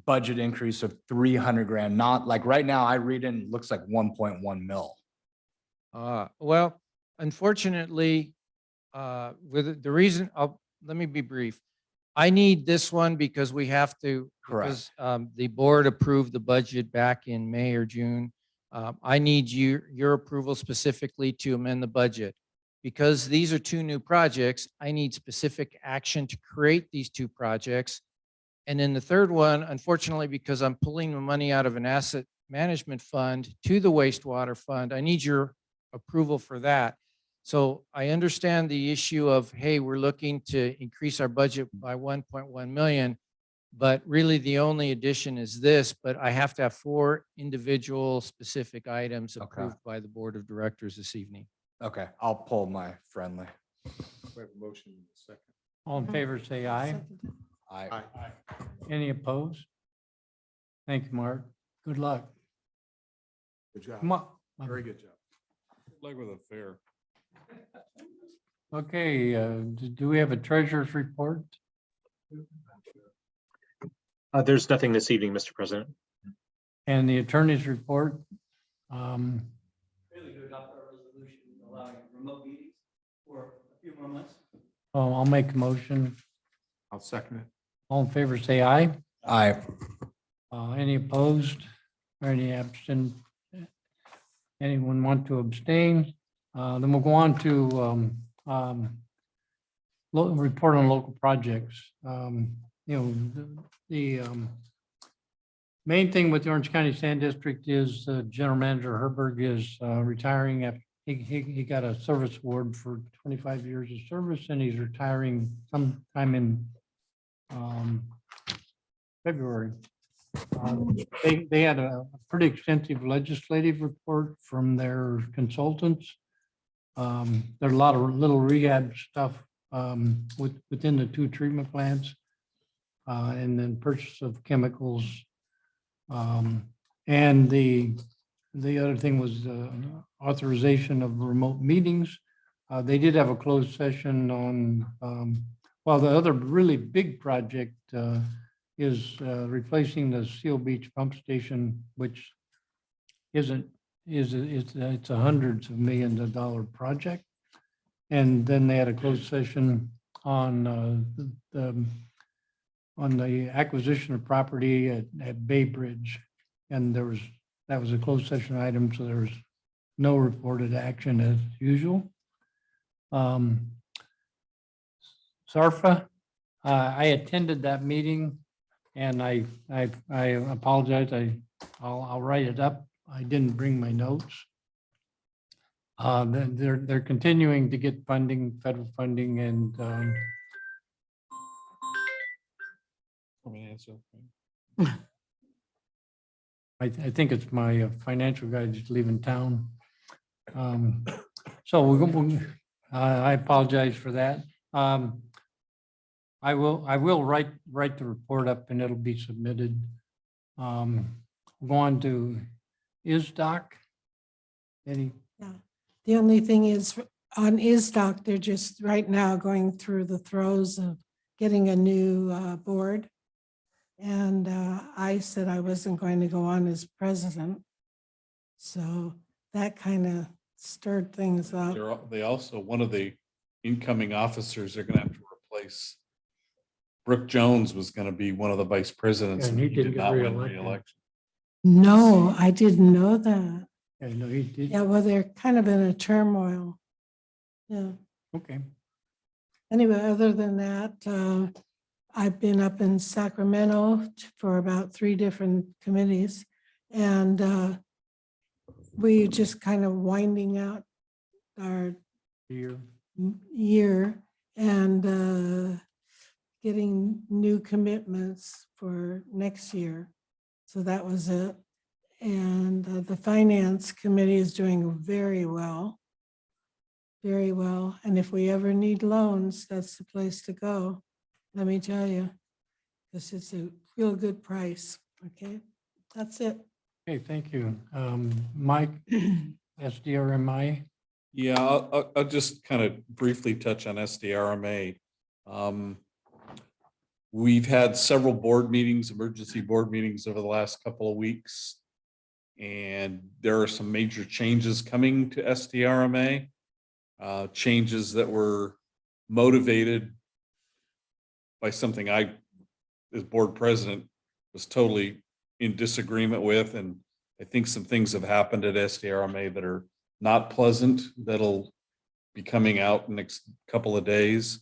budget increase of 300 grand, not like right now I read in, it looks like 1.1 mil. Well, unfortunately, with the reason, let me be brief. I need this one because we have to, Correct. because the board approved the budget back in May or June. I need your approval specifically to amend the budget. Because these are two new projects, I need specific action to create these two projects. And then the third one, unfortunately, because I'm pulling the money out of an asset management fund to the wastewater fund, I need your approval for that. So I understand the issue of, hey, we're looking to increase our budget by 1.1 million, but really the only addition is this, but I have to have 4 individual specific items approved by the board of directors this evening. Okay, I'll pull my friendly. We have a motion in a second. All in favor, say aye. I Any opposed? Thank you, Mark. Good luck. Good job. Come on. Very good job. Like with a fair. Okay, do we have a treasurer's report? There's nothing this evening, Mr. President. And the attorney's report? Really to adopt our resolution allowing remote meetings for a few more months. Oh, I'll make a motion. I'll second it. All in favor, say aye. Aye. Any opposed or any absent? Anyone want to abstain? Then we'll go on to report on local projects. The main thing with the Orange County Sand District is General Manager Herberg is retiring. After he got a service award for 25 years of service, and he's retiring sometime in February. They had a pretty extensive legislative report from their consultants. There's a lot of little rehab stuff within the 2 treatment plants, and then purchase of chemicals. And the other thing was authorization of remote meetings. They did have a closed session on, well, the other really big project is replacing the Seal Beach pump station, which it's a hundreds of millions of dollar project. And then they had a closed session on the acquisition of property at Bay Bridge. And that was a closed session item, so there was no reported action as usual. SARFA, I attended that meeting, and I apologize. I'll write it up. I didn't bring my notes. They're continuing to get funding, federal funding, and I think it's my financial guy just leaving town. So I apologize for that. I will write the report up, and it'll be submitted. Go on to ISDOC. Any? Yeah. The only thing is on ISDOC, they're just right now going through the throes of getting a new board. And I said I wasn't going to go on as president. So that kind of stirred things up. They also, one of the incoming officers, they're gonna have to replace. Brooke Jones was gonna be one of the vice presidents. And he didn't did get not win reelected. re-election. No, I didn't know that. Yeah, no, he did. Yeah, well, they're kind of in a turmoil. Yeah. Okay. Anyway, other than that, I've been up in Sacramento for about 3 different committees. And we just kind of winding out our Here. year and getting new commitments for next year. So that was it. And the finance committee is doing very well. Very well. And if we ever need loans, that's the place to go. Let me tell you, because it's a real good price. Okay, that's it. Okay, thank you. Mike, SDRMI. Yeah, I'll just kind of briefly touch on SDRMA. We've had several board meetings, emergency board meetings over the last couple of weeks. And there are some major changes coming to SDRMA. Changes that were motivated by something I, as board president, was totally in disagreement with. And I think some things have happened at SDRMA that are not pleasant, that'll be coming out in the next couple of days.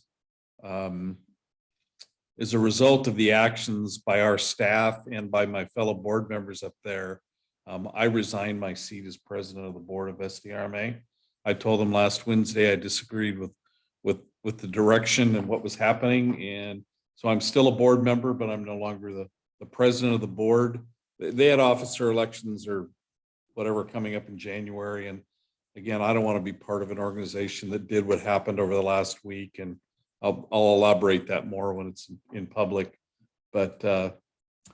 As a result of the actions by our staff and by my fellow board members up there, I resigned my seat as president of the board of SDRMA. I told them last Wednesday I disagreed with the direction and what was happening. And so I'm still a board member, but I'm no longer the president of the board. They had officer elections or whatever coming up in January. And again, I don't want to be part of an organization that did what happened over the last week. And I'll elaborate that more when it's in public. But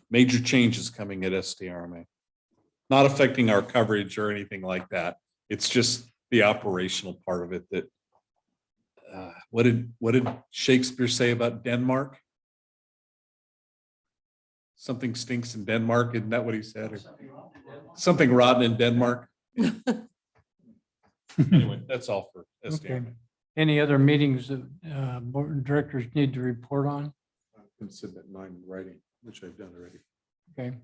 major changes coming at SDRMA. Not affecting our coverage or anything like that. It's just the operational part of it that, what did Shakespeare say about Denmark? Something stinks in Denmark, isn't that what he said? Or something rotten in Denmark. Anyway, that's all for Okay. SDRMA. Any other meetings that board and directors need to report on? I can submit mine in writing, which I've done already. Okay.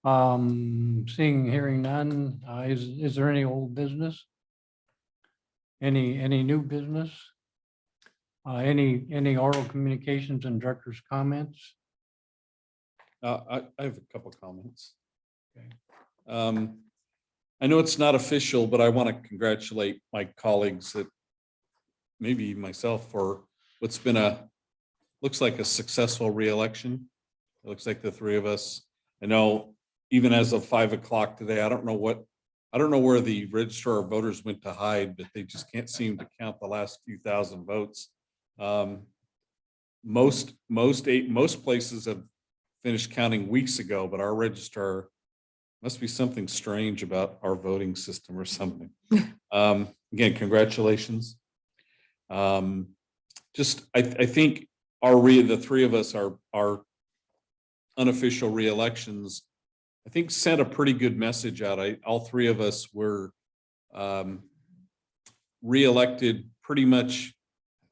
Seeing, hearing none, is there any old business? Any new business? Any oral communications and director's comments? I have a couple comments. Okay. I know it's not official, but I want to congratulate my colleagues that maybe myself for what's been looks like a successful reelection. It looks like the 3 of us. I know even as of 5 o'clock today, I don't know where the registrar of voters went to hide, but they just can't seem to count the last few thousand votes. Most places have finished counting weeks ago, but our registrar must be something strange about our voting system or something. Again, congratulations. I think the 3 of us, our unofficial reelections, I think sent a pretty good message out. All 3 of us were reelected pretty much.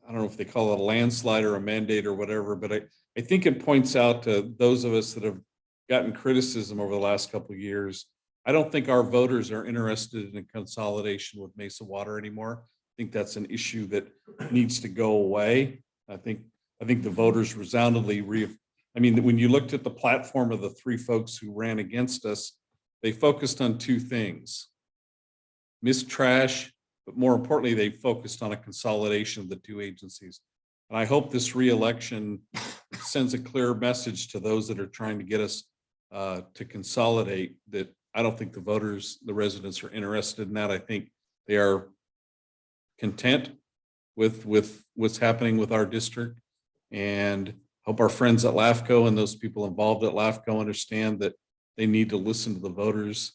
I don't know if they call it a landslide or a mandate or whatever, but I think it points out to those of us that have gotten criticism over the last couple of years. I don't think our voters are interested in a consolidation with Mesa Water anymore. I think that's an issue that needs to go away. I think the voters resoundingly when you looked at the platform of the 3 folks who ran against us, they focused on 2 things: missed trash, but more importantly, they focused on a consolidation of the 2 agencies. And I hope this reelection sends a clear message to those that are trying to get us to consolidate, that I don't think the residents are interested in that. I think they are content with what's happening with our district, and hope our friends at LAFCO and those people involved at LAFCO understand that they need to listen to the voters.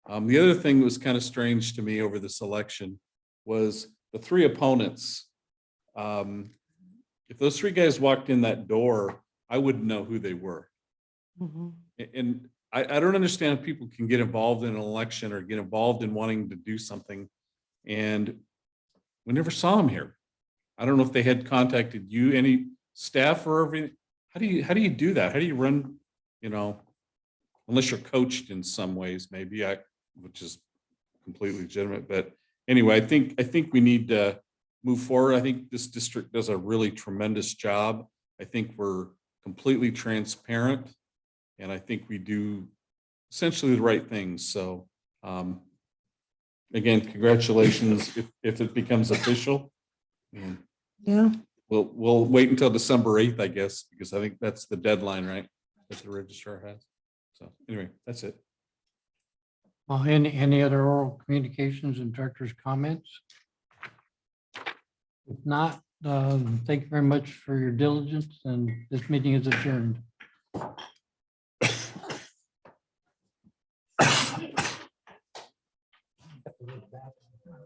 The other thing that was kind of strange to me over this election was the 3 opponents If those three guys walked in that door, I wouldn't know who they were. And I don't understand if people can get involved in an election or get involved in wanting to do something. And we never saw them here. I don't know if they had contacted you, any staff or everything. How do you do that? How do you run, unless you're coached in some ways, maybe which is completely legitimate. But anyway, I think we need to move forward. I think this district does a really tremendous job. I think we're completely transparent. And I think we do essentially the right things. So again, congratulations if it becomes official. And Yeah. we'll wait until December 8th, I guess, because I think that's the deadline, right? That the registrar has. So anyway, that's it. Any other oral communications and director's comments? If not, thank you very much for your diligence, and this meeting is adjourned.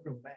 Real bad.